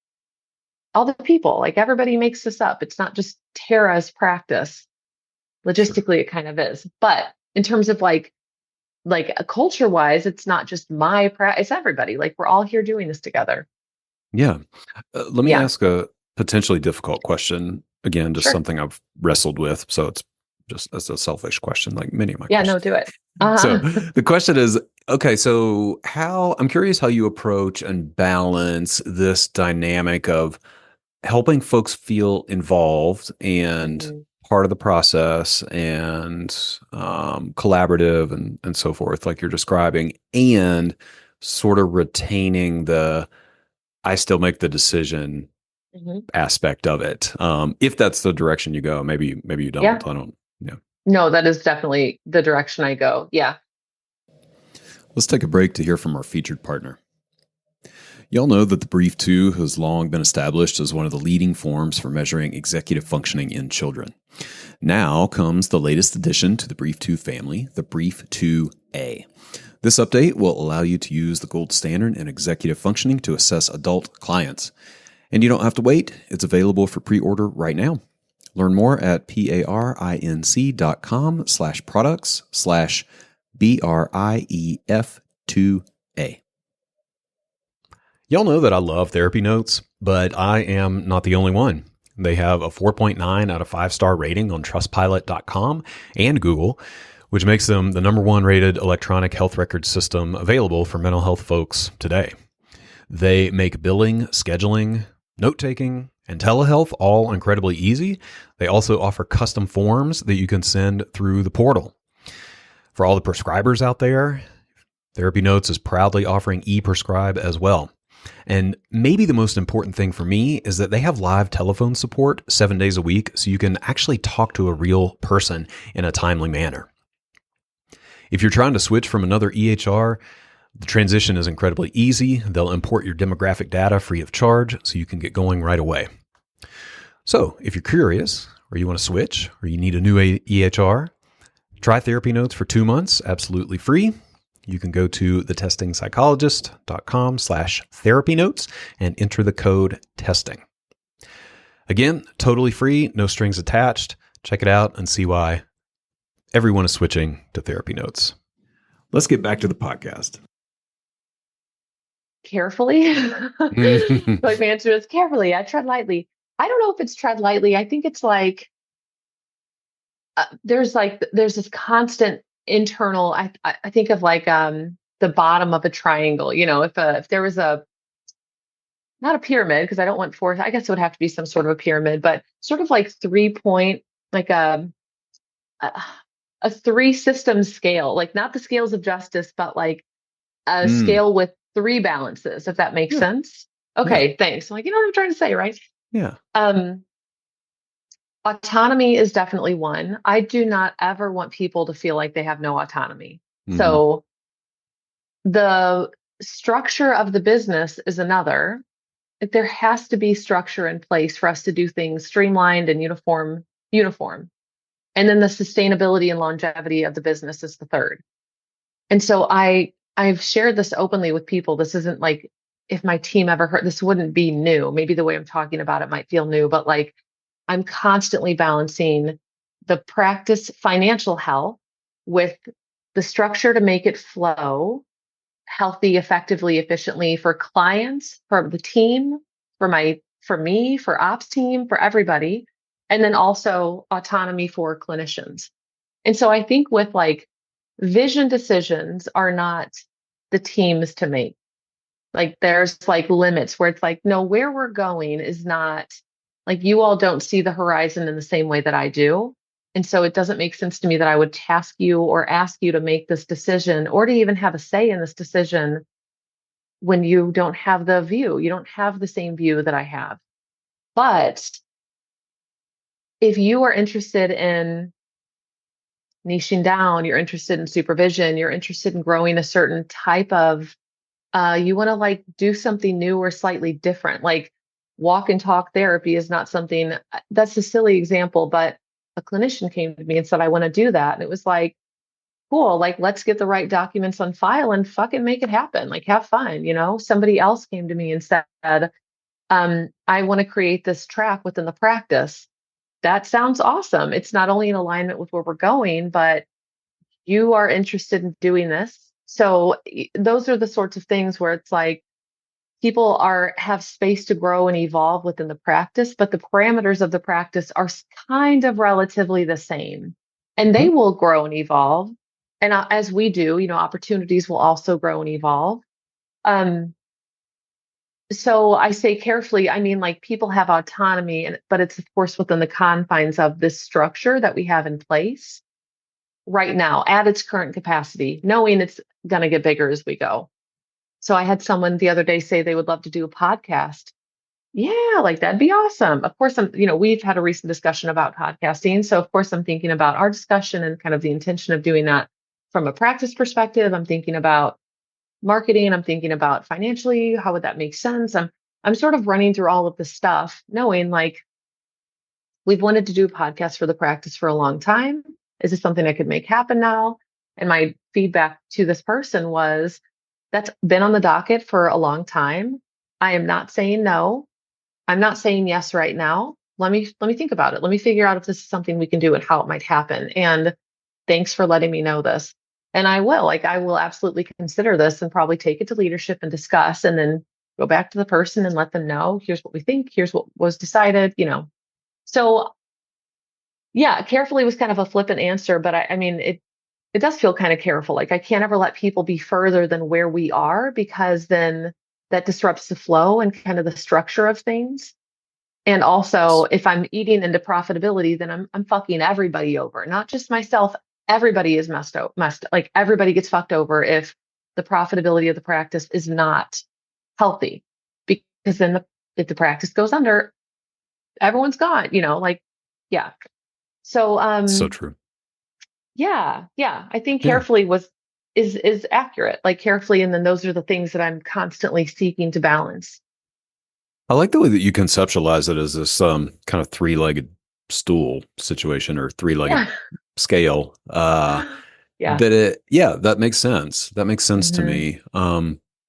all the people. Like everybody makes this up. It's not just Tara's practice. Sure. Logistically, it kind of is. But in terms of like a culture wise, it's not just it's everybody. Like we're all here doing this together. Yeah. Let me Yeah, ask a potentially difficult question. Again, just sure. something I've wrestled with. So it's just as a selfish question, like many of my Yeah, no, questions. do it. So Uh-huh. the question is, okay, so I'm curious how you approach and balance this dynamic of helping folks feel involved and Mhm. part of the process and collaborative and so forth, like you're describing, and sort of retaining the I still make the decision Mhm. aspect of it. If that's the direction you go, maybe you Yeah. don't. I don't. Yeah. No, that is definitely the direction I go. Yeah. Let's take a break to hear from our featured partner. Y'all know that the Brief 2 has long been established as one of the leading forms for measuring executive functioning in children. Now comes the latest addition to the Brief 2 family, the Brief 2A. This update will allow you to use the gold standard in executive functioning to assess adult clients. And you don't have to wait. It's available for pre-order right now. Learn more at parinc.com/products/BRIEF2A. Y'all know that I love therapy notes, but I am not the only one. They have a 4.9 out of 5-star rating on trustpilot.com and Google, which makes them the number one rated electronic health record system available for mental health folks today. They make billing, scheduling, note taking, and telehealth all incredibly easy. They also offer custom forms that you can send through the portal. For all the prescribers out there, Therapy Notes is proudly offering e-prescribe as well. And maybe the most important thing for me is that they have live telephone support 7 days a week, so you can actually talk to a real person in a timely manner. If you're trying to switch from another EHR, the transition is incredibly easy. They'll import your demographic data free of charge, so you can get going right away. So if you're curious, or you want to switch, or you need a new EHR, try Therapy Notes for 2 months, absolutely free. You can go to thetestingpsychologist.com/therapy notes and enter the code TESTING. Again, totally free, no strings attached. Check it out and see why everyone is switching to Therapy Notes. Let's get back to the podcast. Carefully. Like my answer is carefully. I tread lightly. I don't know if it's tread lightly. I think it's there's this constant internal. I think of the bottom of a triangle. If there was a not a pyramid, because I don't want four. I guess it would have to be some sort of a pyramid, but sort of like 3 point, like a, a three system scale, like not the scales of justice, but like a Mm, scale with three balances, if that makes yeah, sense. yeah, Okay, thanks. Like, you know what I'm trying to say, right? yeah. Um, Autonomy is definitely one. I do not ever want people to feel like they have no autonomy. Mm-hmm. So the structure of the business is another. There has to be structure in place for us to do things streamlined and uniform. And then the sustainability and longevity of the business is the third. And so I've shared this openly with people. This isn't like if my team ever heard this wouldn't be new. Maybe the way I'm talking about it might feel new, but like I'm constantly balancing the practice financial health with the structure to make it flow healthy, effectively, efficiently for clients, for the team, for me, for ops team, for everybody, and then also autonomy for clinicians. And so I think with like vision decisions are not the teams to make. Like there's like limits where it's like, no, where we're going is not like you all don't see the horizon in the same way that I do. And so it doesn't make sense to me that I would task you or ask you to make this decision or to even have a say in this decision when you don't have the view. You don't have the same view that I have. But if you are interested in niching down, you're interested in supervision, you're interested in growing a certain type of you want to like do something new or slightly different. Like walk and talk therapy is not something that's a silly example, but a clinician came to me and said, I want to do that. And it was like, cool, like let's get the right documents on file and fucking make it happen. Like have fun, Somebody else came to me and said, I want to create this track within the practice. That sounds awesome. It's not only in alignment with where we're going, but you are interested in doing this. So those are the sorts of things where it's like, people have space to grow and evolve within the practice, but the parameters of the practice are kind of relatively the same, and they Mhm. will grow and evolve. And as we do, opportunities will also grow and evolve. Um, so I say carefully, I mean, like people have autonomy, but it's of course within the confines of this structure that we have in place right now at its current capacity, knowing it's going to get bigger as we go. So I had someone the other day say they would love to do a podcast. Yeah, like that'd be awesome. Of course, we've had a recent discussion about podcasting. So of course I'm thinking about our discussion and kind of the intention of doing that from a practice perspective. I'm thinking about marketing. I'm thinking about financially, how would that make sense? I'm sort of running through all of the stuff, knowing like we've wanted to do a podcast for the practice for a long time. Is this something I could make happen now? And my feedback to this person was that's been on the docket for a long time. I am not saying no. I'm not saying yes right now. Let me think about it. Let me figure out if this is something we can do and how it might happen. And thanks for letting me know this. And I will absolutely consider this and probably take it to leadership and discuss and then go back to the person and let them know, here's what we think, here's what was decided. So yeah, carefully was kind of a flippant answer, but I mean it does feel kind of careful. Like I can't ever let people be further than where we are because then that disrupts the flow and kind of the structure of things. And also, Yes. if I'm eating into profitability, then I'm fucking everybody over, not just myself. Everybody is messed like everybody gets fucked over if the profitability of the practice is not healthy. Because then if the practice goes under, everyone's gone, like yeah. So So true. yeah. I think Yeah. carefully is accurate. Like carefully, and then those are the things that I'm constantly seeking to balance. I like the way that you conceptualize it as this kind of three-legged stool situation or three-legged Yeah. scale. Yeah. That makes sense. That makes sense to Hmm. me.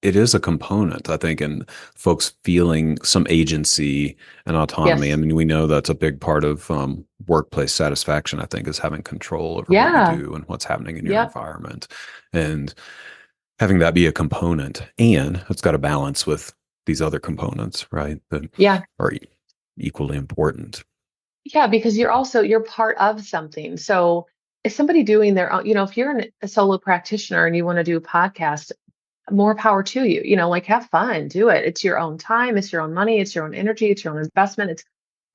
It is a component, I think, in folks feeling some agency and autonomy. I Yes. mean, we know that's a big part of workplace satisfaction, I think, is having control over what you Yeah. do and what's happening in your Yep. environment. And having that be a component, and it's got to balance with these other components, right? That Yeah. are equally important. Yeah, because you're part of something. So if somebody doing their own, if you're a solo practitioner and you want to do a podcast, more power to you. Like have fun, do it. It's your own time, it's your own money, it's your own energy, it's your own investment. It's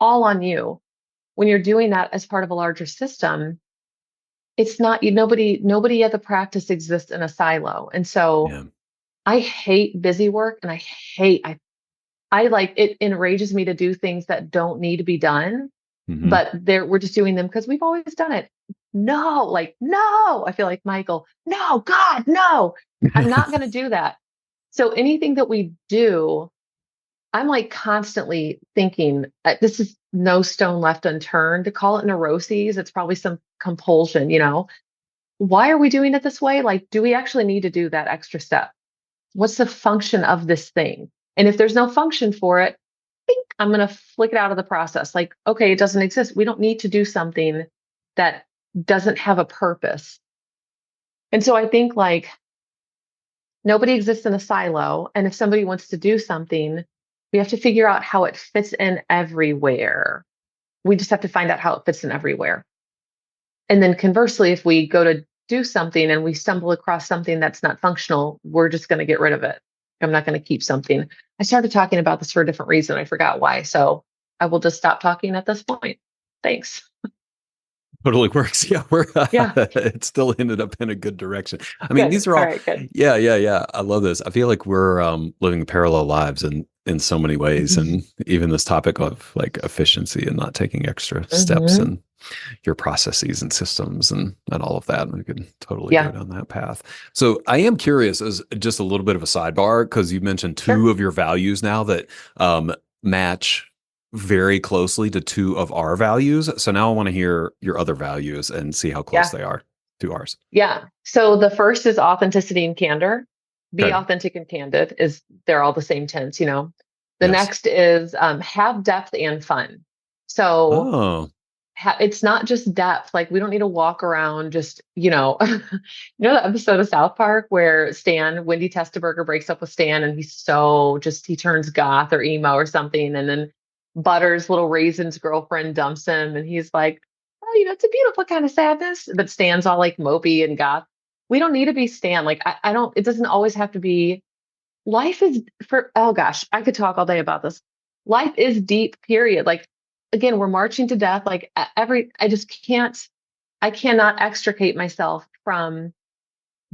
all on you. When you're doing that as part of a larger system, it's not nobody at the practice exists in a silo. And so Yeah. I hate busy work and I like it enrages me to do things that don't need to be done, Hmm. but we're just doing them because we've always done it. No, like no, I feel like Michael. No, God, no. I'm not going to do that. So anything that we do, I'm like constantly thinking, this is no stone left unturned. To call it neuroses, it's probably some compulsion. Why are we doing it this way? Like, do we actually need to do that extra step? What's the function of this thing? And if there's no function for it, I'm going to flick it out of the process. Like, okay, it doesn't exist. We don't need to do something that doesn't have a purpose. And so I think like nobody exists in a silo. And if somebody wants to do something, we have to figure out how it fits in everywhere. We just have to find out how it fits in everywhere. And then conversely, if we go to do something and we stumble across something that's not functional, we're just going to get rid of it. I'm not going to keep something. I started talking about this for a different reason. I forgot why. So I will just stop talking at this point. Thanks. Totally works. Yeah, we're Yeah, it still ended up in a good direction. I mean, good. these are All all right, good. yeah. I love this. I feel like we're living parallel lives in so many ways. Hmm. And even this topic of like efficiency and not taking extra steps Hmm. in your processes and systems and all of that. We could totally go Yeah, down that path. So I am curious as just a little bit of a sidebar, because you mentioned sure. two of your values now that match very closely to two of our values. So now I want to hear your other values and see how close Yeah, they are to ours. yeah. So the first is authenticity and candor. Be Okay. authentic and candid is they're all the same tense. The Yes. next is have depth and fun. So Oh. it's not just depth. Like we don't need to walk around just, the episode of South Park where Wendy Testaberger breaks up with Stan and he turns goth or emo or something. And then Butters, little raisin's girlfriend dumps him and he's like, oh, it's a beautiful kind of sadness. But Stan's all like mopey and goth. We don't need to be Stan. Like I don't, it doesn't always have to be, life is oh gosh, I could talk all day about this. Life is deep, period. Like, again, we're marching to death. Like I cannot extricate myself from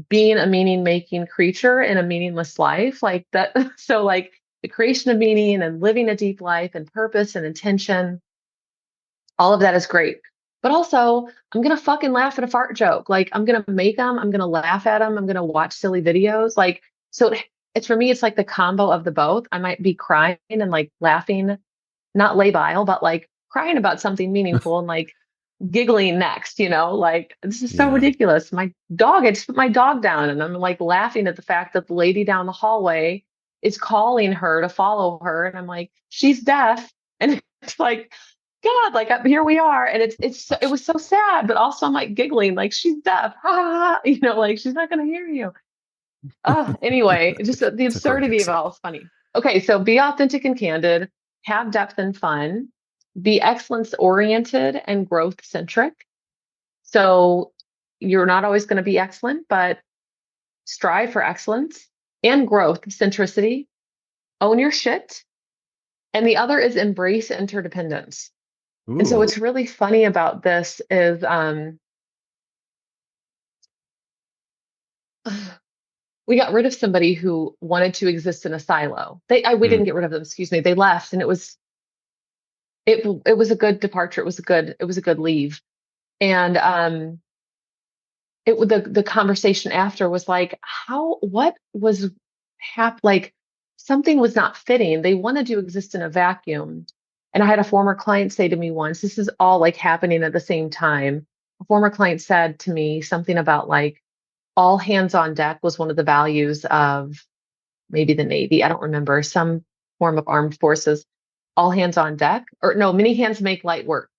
being a meaning making creature in a meaningless life like that. So like the creation of meaning and living a deep life and purpose and intention, all of that is great. But also, I'm going to fucking laugh at a fart joke. Like, I'm going to make them. I'm going to laugh at them. I'm going to watch silly videos. Like, so it's for me, it's like the combo of the both. I might be crying and like laughing, not labile, but like crying about something meaningful and like giggling next, like this is so Yeah. ridiculous. I just put my dog down and I'm like laughing at the fact that the lady down the hallway is calling her to follow her. And I'm like, she's deaf. And it's like, God, like here we are. And it was so sad, but also I'm like giggling, like she's deaf. Like she's not going to hear you. Anyway, just the It's a great absurdity of it all example. is funny. Okay, so be authentic and candid, have depth and fun, be excellence oriented and growth centric. So you're not always going to be excellent, but strive for excellence and growth centricity. Own your shit. And the other is embrace interdependence. And so Ooh. what's really funny about this is we got rid of somebody who wanted to exist in a silo. We Mm. didn't get rid of them, excuse me. They left and it was a good departure. It was a good leave. And the conversation after was like, what was like something was not fitting. They wanted to exist in a vacuum. And I had a former client say to me once, this is all like happening at the same time. A former client said to me something about like all hands on deck was one of the values of maybe the Navy. I don't remember, some form of armed forces. All hands on deck, or no, many hands make light work.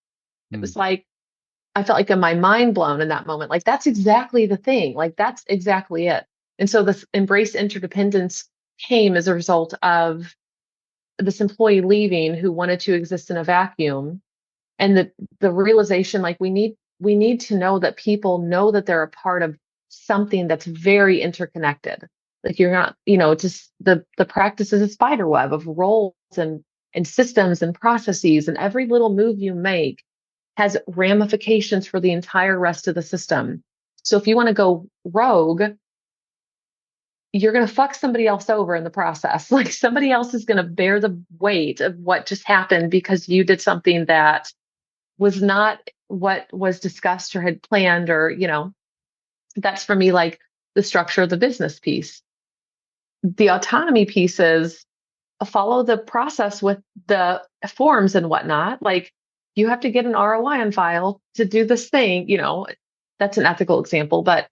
It Mm. was like, I felt like my mind blown in that moment. Like, that's exactly the thing. Like, that's exactly it. And so this embrace interdependence came as a result of this employee leaving who wanted to exist in a vacuum. And the realization, like, we need to know that people know that they're a part of something that's very interconnected. Like you're not, just the practice is a spider web of roles and systems and processes, and every little move you make has ramifications for the entire rest of the system. So if you want to go rogue, you're going to fuck somebody else over in the process. Like somebody else is going to bear the weight of what just happened because you did something that was not what was discussed or had planned, or, that's for me like the structure of the business piece. The autonomy piece is follow the process with the forms and whatnot. Like you have to get an ROI on file to do this thing, that's an ethical example. But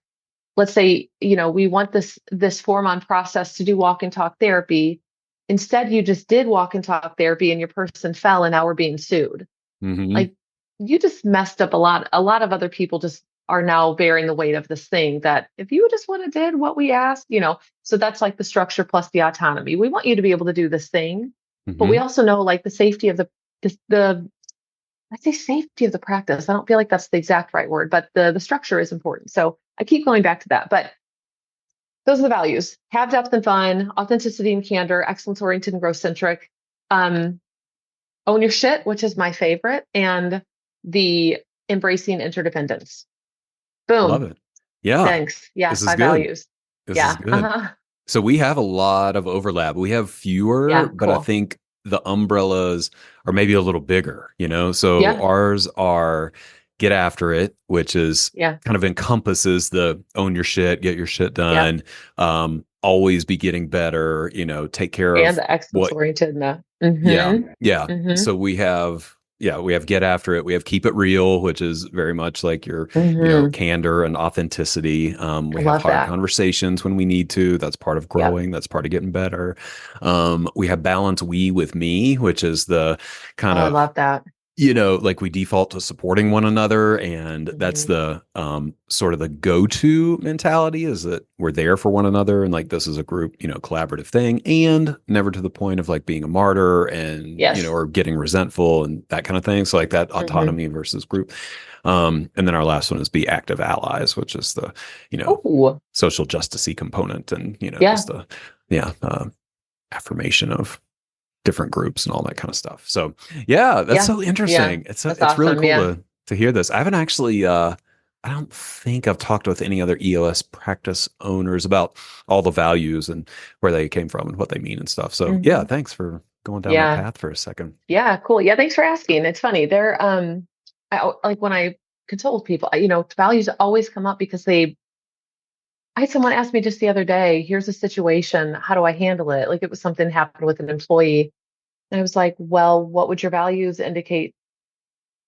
let's say, we want this form on process to do walk and talk therapy. Instead, you just did walk and talk therapy and your person fell and now we're being sued. Hmm. Like you just messed up a lot. A lot of other people just are now bearing the weight of this thing that if you just would have did what we asked, so that's like the structure plus the autonomy. We want you to be able to do this thing, but we Hmm. also know like the safety of the I say safety of the practice. I don't feel like that's the exact right word, but the structure is important. So I keep going back to that. But those are the values: have depth and fun, authenticity and candor, excellence oriented and growth centric. Um, Own your shit, which is my favorite, and the embracing interdependence. Love Boom. it. Yeah. Thanks. Yeah, This is five good. values. This is Yeah. good. Uh-huh. So we have a lot of overlap. We have fewer, Yeah, but I cool. think the umbrellas are maybe a little bigger. So Yeah. ours are get after it, which is Yeah. kind of encompasses the own your shit, get your shit Yep. done, always be getting better, take care And of the excellence what. oriented and the Yeah. mm-hmm. Yeah. Mm-hmm. So we have get after it. We have keep it real, which is very much like your, Mm-hmm. candor and authenticity. I We have love hard that. conversations when we need to. That's part of Yep. growing. That's part of getting better. We have balance we with me, which is the kind Oh, I of, love that. like we default to supporting one another, and that's Mhm. the sort of the go-to mentality, is that we're there for one another, and like this is a group, collaborative thing, and never to the point of like being a martyr and Yes. or getting resentful and that kind of thing. So like that Mhm. autonomy versus group. And then our last one is be active allies, which is the Oh, social justicey component, and yeah. just the yeah affirmation of different groups and all that kind of stuff. So yeah, that's Yeah. so Yeah. interesting. It's That's it's really awesome. cool Yeah. to hear this. I haven't actually I don't think I've talked with any other EOS practice owners about all the values and where they came from and what they mean and stuff. So yeah, Mhm. thanks for going down that Yeah. path for a second. Yeah. Cool. Yeah. Thanks for asking. It's funny. Like when I consult with people, values always come up because I had someone ask me just the other day, here's a situation. How do I handle it? Like it was something happened with an employee. And I was like, well, what would your values indicate?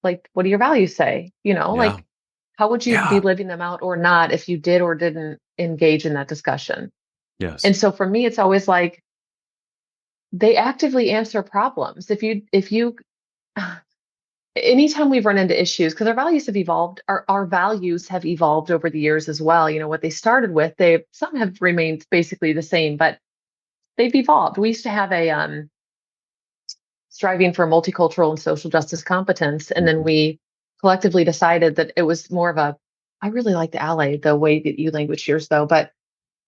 Like, what do your values say? Yeah. Like, how would you be Yeah. living them out or not if you did or didn't engage in that discussion? Yes. And so for me, it's always like they actively answer problems. If you, anytime we've run into issues, because our values have evolved, our values have evolved over the years as well. What they started with, some have remained basically the same, but they've evolved. We used to have a striving for multicultural and social justice competence. And then Mhm. we collectively decided that it was more of a, I really like the ally, the way that you language yours though, but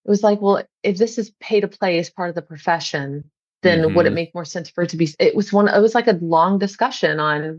it was like, well, if this is pay to play as part of the profession, then would it Mhm. make more sense for it to be, it was like a long discussion on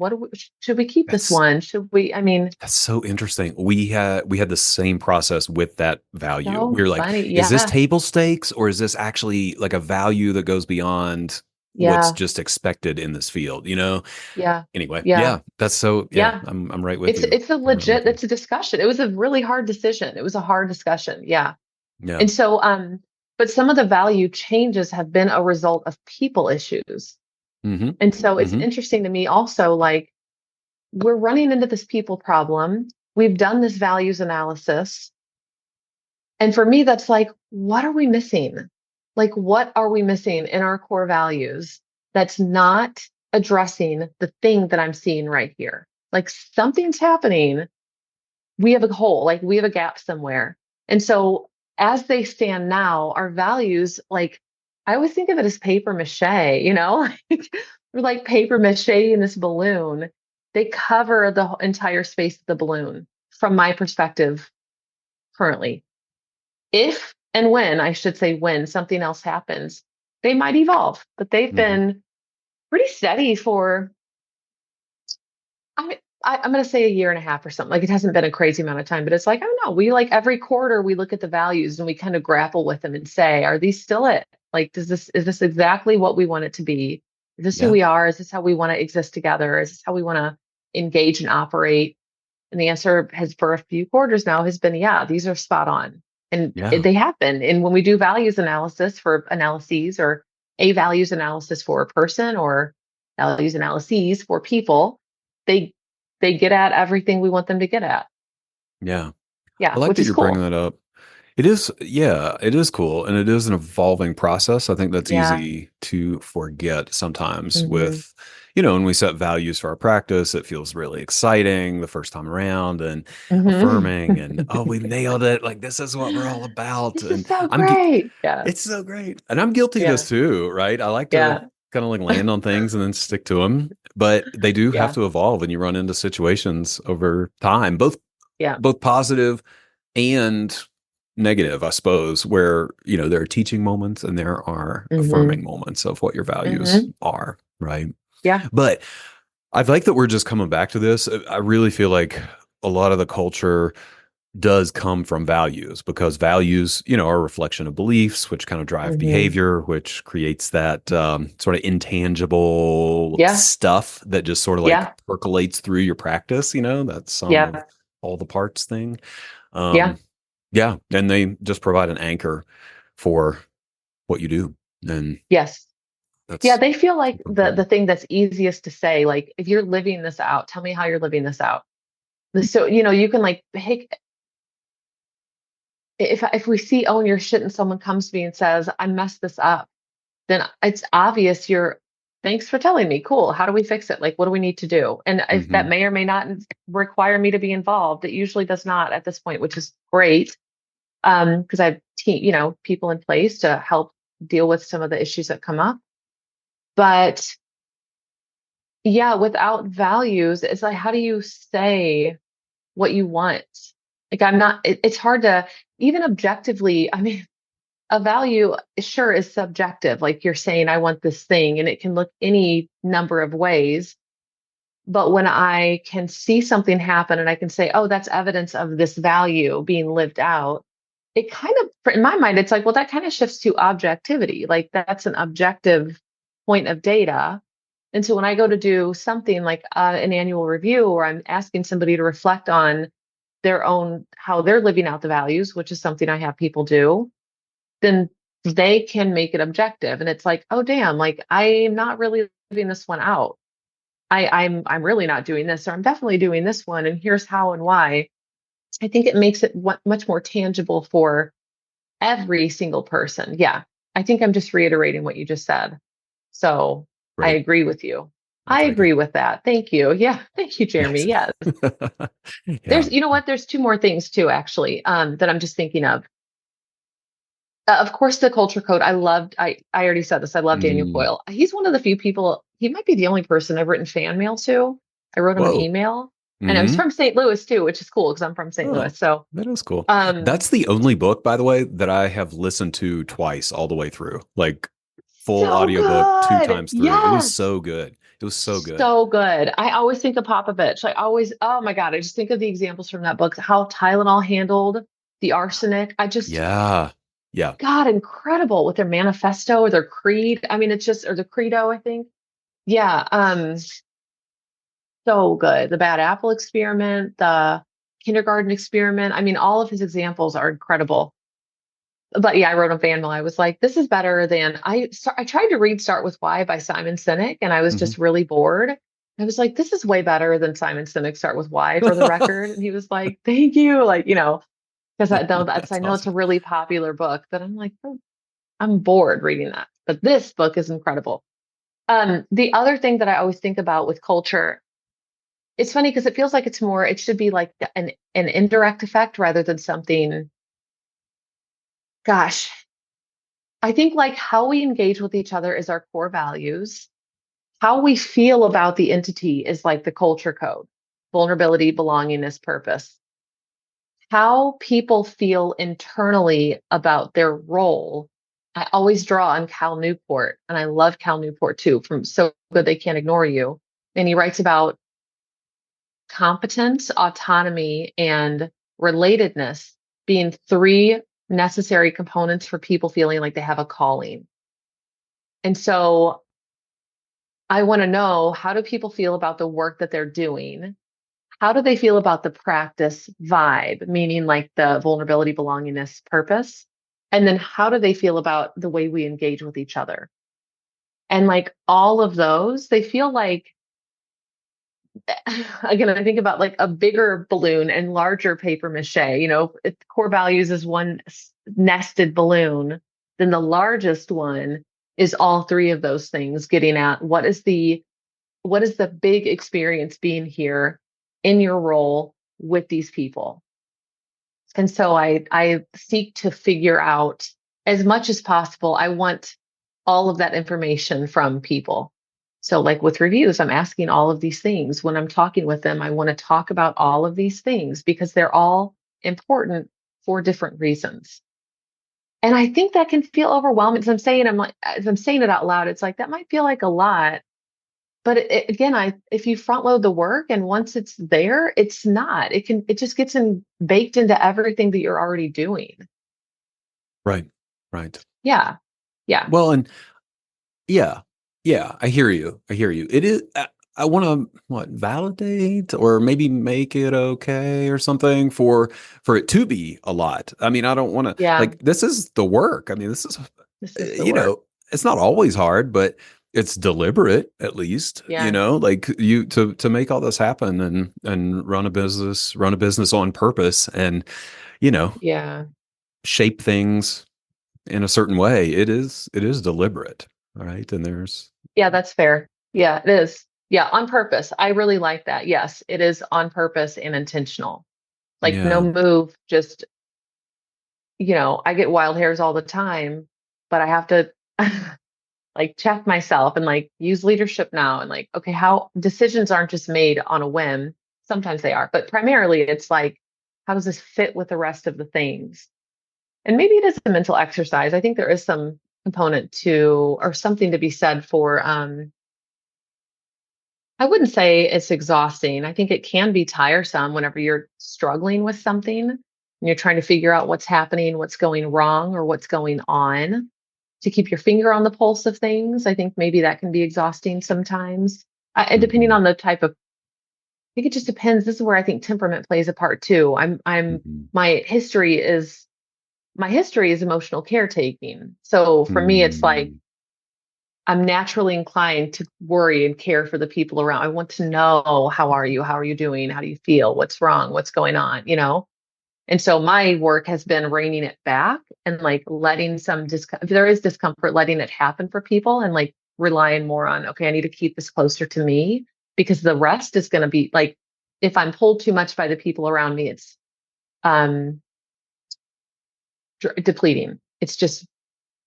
should we keep this That's one? Should we, I mean, That's so interesting. We had the same process with that value. We so were like, funny. is this Yeah. table stakes, or is this actually like a value that goes beyond what's Yeah. just expected in this field? Yeah. Anyway, Yeah. yeah, that's so yeah, Yeah. I'm right with It's, you. it's a I'm right with legit, you. it's a discussion. It was a really hard decision. It was a hard discussion. Yeah. Yeah. And so, but some of the value changes have been a result of people issues. Mm-hmm. And so it's Mm-hmm. interesting to me also, like, we're running into this people problem. We've done this values analysis. And for me, that's like, what are we missing? Like, what are we missing in our core values that's not addressing the thing that I'm seeing right here? Like, something's happening. We have a hole, like, we have a gap somewhere. And so, as they stand now, our values, like, I always think of it as paper mache, like, we're like paper mache in this balloon. They cover the entire space of the balloon from my perspective currently. If and when, I should say, when something else happens, they might evolve, but they've Mm-hmm. been pretty steady for, I'm going to say a year and a half or something. Like it hasn't been a crazy amount of time, but it's like, I don't know. We like every quarter we look at the values and we kind of grapple with them and say, are these still it? Like, is this exactly what we want it to be? Is this who Yeah. we are? Is this how we want to exist together? Is this how we want to engage and operate? And the answer has, for a few quarters now, has been, yeah, these are spot on. And Yeah. they have been. And when we do values analysis for analyses, or a values analysis for a person, or values analyses for people, they they get at everything we want them to get at. Yeah. I Yeah, like which that is you're bringing cool. that up. It is, yeah, it is cool. And it is an evolving process. I think that's Yeah. easy to forget sometimes Hmm. with, when we set values for our practice, it feels really exciting the first time around and Hmm. affirming and, oh, we nailed it. Like, this is what we're all about. This is And so great. Yeah. it's so great. And I'm guilty of Yeah. this too, right? I like to Yeah. kind of like land on things and then stick to them, but they do have Yeah. to evolve and you run into situations over time, Yeah. both positive and negative, I suppose, where, there are teaching moments and there are Hmm. affirming moments of what your values Hmm. are, right? Yeah. But I like that we're just coming back to this. I really feel like a lot of the culture does come from values, because values, are a reflection of beliefs, which kind of drive Hmm. behavior, which creates that sort of intangible Yeah. stuff that just sort of like Yeah. percolates through your practice, that sum of Yeah. all the parts thing. Yeah. Um, yeah, and they just provide an anchor for what you do, and Yes. Yeah, that's they feel like super the important. thing that's easiest to say, like, if you're living this out, tell me how you're living this out. So, you can like pick, if we see own your shit and someone comes to me and says, I messed this up, then it's obvious thanks for telling me. Cool. How do we fix it? Like, what do we need to do? And if that Hmm. may or may not require me to be involved, it usually does not at this point, which is great. Because I have people in place to help deal with some of the issues that come up. But yeah, without values, it's like, how do you say what you want? Like, it's hard to even objectively, I mean, a value sure is subjective. Like you're saying, I want this thing, and it can look any number of ways. But when I can see something happen and I can say, oh, that's evidence of this value being lived out, it kind of, in my mind, it's like, well, that kind of shifts to objectivity. Like that's an objective point of data. And so when I go to do something like an annual review, or I'm asking somebody to reflect on their own, how they're living out the values, which is something I have people do, then they can make it objective. And it's like, oh, damn, like I'm not really living this one out. I'm really not doing this, or I'm definitely doing this one. And here's how and why. I think it makes it much more tangible for every single person. Yeah. I think I'm just reiterating what you just said. So I Great. agree with you. I'll I take it. agree with that. Thank you. Yeah. Thank you, Jeremy. Yes. Yes. Yeah. You know what? There's two more things too, actually, that I'm just thinking of. Of course, the culture code. I already said this. I love Daniel Mm. Coyle. He's one of the few people, he might be the only person I've written fan mail to. I wrote him an Whoa. email, and I was Hmm. from St. Louis too, which is cool because I'm from St. Oh, Louis. So, that is cool. um, That's the only book, by the way, that I have listened to twice all the way through. Like full so audiobook two good. times through. It was Yes. so good. It was so good. So good. I always think of Popovich. I always, oh my God, I just think of the examples from that book, how Tylenol handled the arsenic. Yeah. Yeah. God, incredible with their manifesto or their creed. I mean, it's just, or the credo, I think. Yeah. So good. The bad apple experiment, the kindergarten experiment. I mean, all of his examples are incredible. But yeah, I wrote on FanMail. I was like, this is better than I tried to read Start with Why by Simon Sinek, and I was Hmm. just really bored. I was like, this is way better than Simon Sinek Start with Why, for the record. And he was like, thank you. Like, because I know I That's know it's awesome. a really popular book, but I'm like, oh, I'm bored reading that. But this book is incredible. The other thing that I always think about with culture, it's funny because it feels like it should be like an indirect effect rather than something, gosh, I think like how we engage with each other is our core values. How we feel about the entity is like the culture code: vulnerability, belongingness, purpose. How people feel internally about their role. I always draw on Cal Newport, and I love Cal Newport too, from So Good They Can't Ignore You. And he writes about competence, autonomy, and relatedness being three necessary components for people feeling like they have a calling. And so I want to know, how do people feel about the work that they're doing? How do they feel about the practice vibe, meaning like the vulnerability, belongingness, purpose? And then how do they feel about the way we engage with each other? And like all of those, they feel like, again, I think about like a bigger balloon and larger paper mache. If core values is one nested balloon, then the largest one is all three of those things getting at what is the big experience being here in your role with these people. And so I seek to figure out as much as possible. I want all of that information from people. So like with reviews, I'm asking all of these things. When I'm talking with them, I want to talk about all of these things because they're all important for different reasons. And I think that can feel overwhelming. As I'm saying it out loud, it's like that might feel like a lot. But again, if you front load the work and once it's there, it's not. It just gets baked into everything that you're already doing. Right. Right. Yeah. Yeah. Well, and yeah. Yeah. I hear you. I hear you. It is. I want to validate or maybe make it okay or something for it to be a lot. I mean, I don't want to Yeah. like this is the work. I mean, this is This is the you work. know, it's not always hard, but it's deliberate at least, Yeah. like you to make all this happen and run a business on purpose and, you know, Yeah. shape things in a certain way. It is deliberate. All right. And there's Yeah, that's fair. Yeah, it is. Yeah, on purpose. I really like that. Yes, it is on purpose and intentional. Like no Yeah. move, just, I get wild hairs all the time, but I have to like check myself and like use leadership now and like, okay, how decisions aren't just made on a whim. Sometimes they are, but primarily it's like, how does this fit with the rest of the things? And maybe it is a mental exercise. I think there is some component to, or something to be said for, I wouldn't say it's exhausting. I think it can be tiresome whenever you're struggling with something and you're trying to figure out what's happening, what's going wrong, or what's going on to keep your finger on the pulse of things. I think maybe that can be exhausting sometimes. Depending Hmm. on the type of, I think it just depends. This is where I think temperament plays a part too. Hmm. My history is emotional caretaking. So for me, it's like Hmm. I'm naturally inclined to worry and care for the people around. I want to know, how are you? How are you doing? How do you feel? What's wrong? What's going on? And so my work has been reining it back and like letting if there is discomfort, letting it happen for people and like relying more on, okay, I need to keep this closer to me because the rest is going to be like, if I'm pulled too much by the people around me, it's um, depleting. It's just,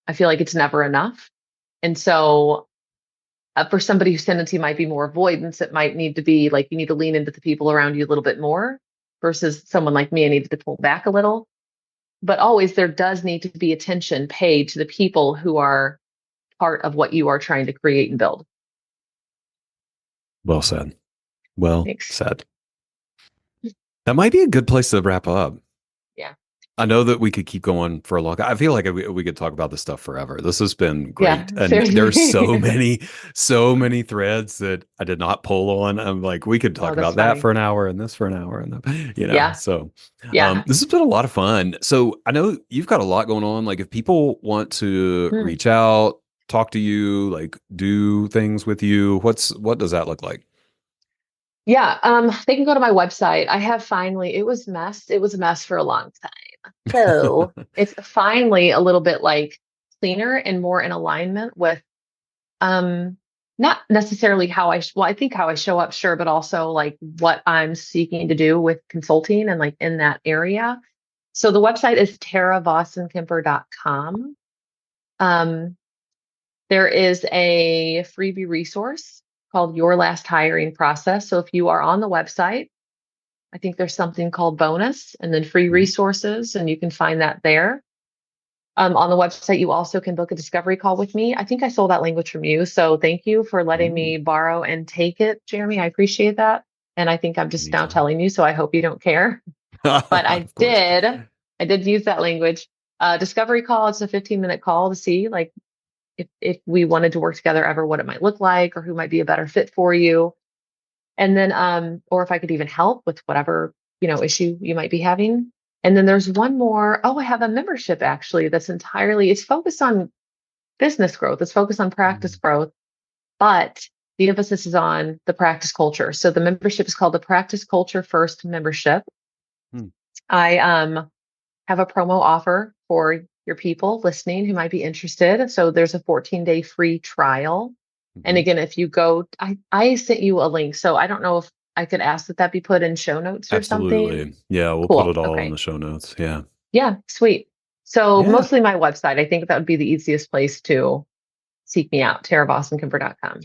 I feel like it's never enough. And so for somebody whose tendency might be more avoidance, it might need to be like you need to lean into the people around you a little bit more versus someone like me, I needed to pull back a little. But always there does need to be attention paid to the people who are part of what you are trying to create and build. Well said. Well Thanks. said. That might be a good place to wrap up. Yeah. I know that we could keep going for a long. I feel like we could talk about this stuff forever. This has been Yeah. great, and there's Seriously. so many threads that I did not pull on. I'm like, we could Oh, talk that's about that funny. for an hour and this for an hour, and Yeah. So, Yeah. this has been a lot of fun. So I know you've got a lot going on. Like, if people want to Hmm. reach out, talk to you, like do things with you, what does that look like? Yeah. They can go to my website. I have finally, it was a mess for a long time. So it's finally a little bit like cleaner and more in alignment with Um, not necessarily well, I think how I show up, sure, but also like what I'm seeking to do with consulting and like in that area. So the website is TaraVossenkemper.com. Um, there is a freebie resource called Your Last Hiring Process. So if you are on the website, I think there's something called bonus and then free Mhm. resources, and you can find that there. On the website, you also can book a discovery call with me. I think I stole that language from you. So thank you for letting Ooh, me borrow and take it, Jeremy. I appreciate that. And I think I'm just now anytime. telling you, so I hope you don't care. But Of course. I did use that language. Discovery call, it's a 15-minute call to see like if we wanted to work together ever, what it might look like or who might be a better fit for you. And then or if I could even help with whatever, issue you might be having. And then there's one more. Oh, I have a membership actually it's focused on business growth. It's focused on practice Mm. growth, but the emphasis is on the practice culture. So the membership is called the Practice Culture First membership. Hmm. I have a promo offer for your people listening who might be interested. So there's a 14-day free trial. And Mhm. again, if you go, I sent you a link. So I don't know if I could ask that be put in show notes or something. Absolutely. Yeah, we'll put it Cool. all in Okay. the show notes. Yeah. Yeah, sweet. So Yeah. mostly my website. I think that would be the easiest place to seek me out, TaraVossenkemper.com.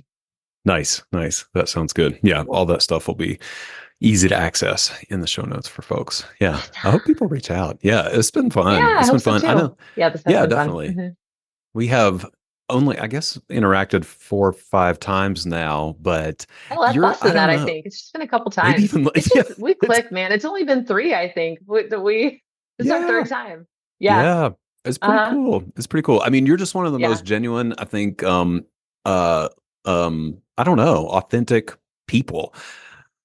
Nice. Nice. That sounds good. Yeah, all that stuff will be easy to access in the show notes for folks. Yeah. I hope people reach out. Yeah, it's been Yeah, fun. I It's hope been so fun. I too. know. Yeah, this has Yeah, been fun. definitely. We have only, I guess, interacted 4 or 5 times now, but Oh, that's less I than that, don't I know, think. It's just been a couple maybe times. even, It's yeah, just we it's, clicked, man. It's only been three, I think. This is our yeah. third time. Yeah. Yeah, it's pretty Uh-huh. cool. It's pretty cool. I mean, you're just one of the Yeah. most genuine, I think, uh, I don't know, authentic people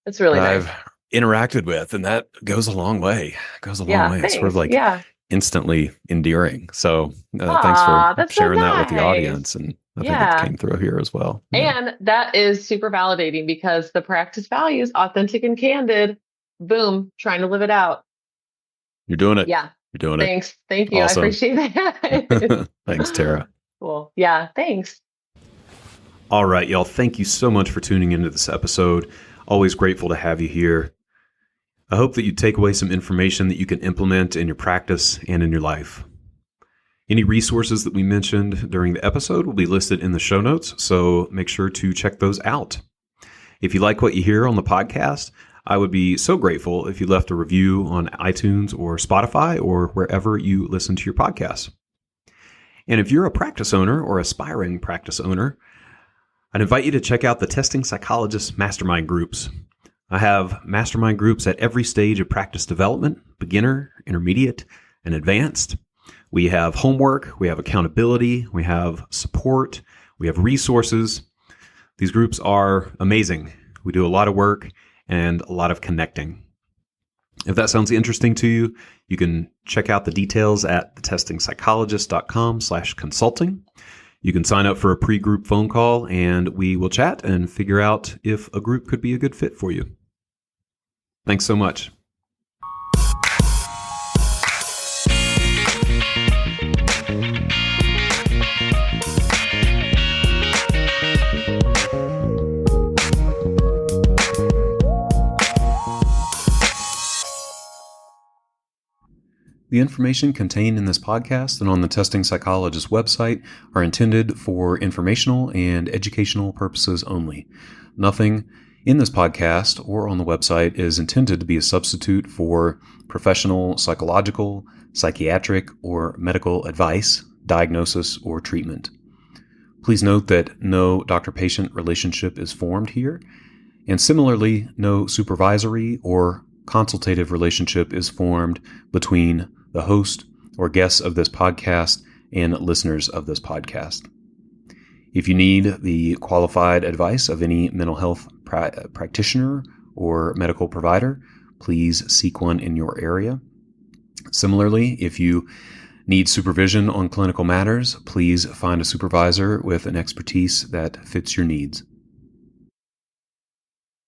It's really that I've nice. interacted with, and that goes a long way. Goes a long Yeah. way. It's sort of Thanks. like Yeah. instantly endearing. So, thanks for Ah, that's so sharing that with the nice. audience, and I think it Yeah. came through here as well. Yeah, And that is super validating because the practice values, authentic and candid, boom, trying to live it out. you're doing it. Yeah. You're doing it. Thanks. Thank you. I Awesome. appreciate that. Thanks, Tara. Cool. Yeah. Thanks. All right, y'all. Thank you so much for tuning into this episode. Always grateful to have you here. I hope that you take away some information that you can implement in your practice and in your life. Any resources that we mentioned during the episode will be listed in the show notes, so make sure to check those out. If you like what you hear on the podcast, I would be so grateful if you left a review on iTunes or Spotify or wherever you listen to your podcasts. And if you're a practice owner or aspiring practice owner, I'd invite you to check out the Testing Psychologist mastermind groups. I have mastermind groups at every stage of practice development, beginner, intermediate, and advanced. We have homework, we have accountability, we have support, we have resources. These groups are amazing. We do a lot of work and a lot of connecting. If that sounds interesting to you, you can check out the details at thetestingpsychologist.com/consulting. You can sign up for a pre-group phone call and we will chat and figure out if a group could be a good fit for you. Thanks so much. The information contained in this podcast and on the Testing Psychologist website are intended for informational and educational purposes only. Nothing in this podcast or on the website is intended to be a substitute for professional psychological, psychiatric, or medical advice, diagnosis, or treatment. Please note that no doctor-patient relationship is formed here, and similarly, no supervisory or consultative relationship is formed between the host or guests of this podcast and listeners of this podcast. If you need the qualified advice of any mental health practitioner or medical provider, please seek one in your area. Similarly, if you need supervision on clinical matters, please find a supervisor with an expertise that fits your needs.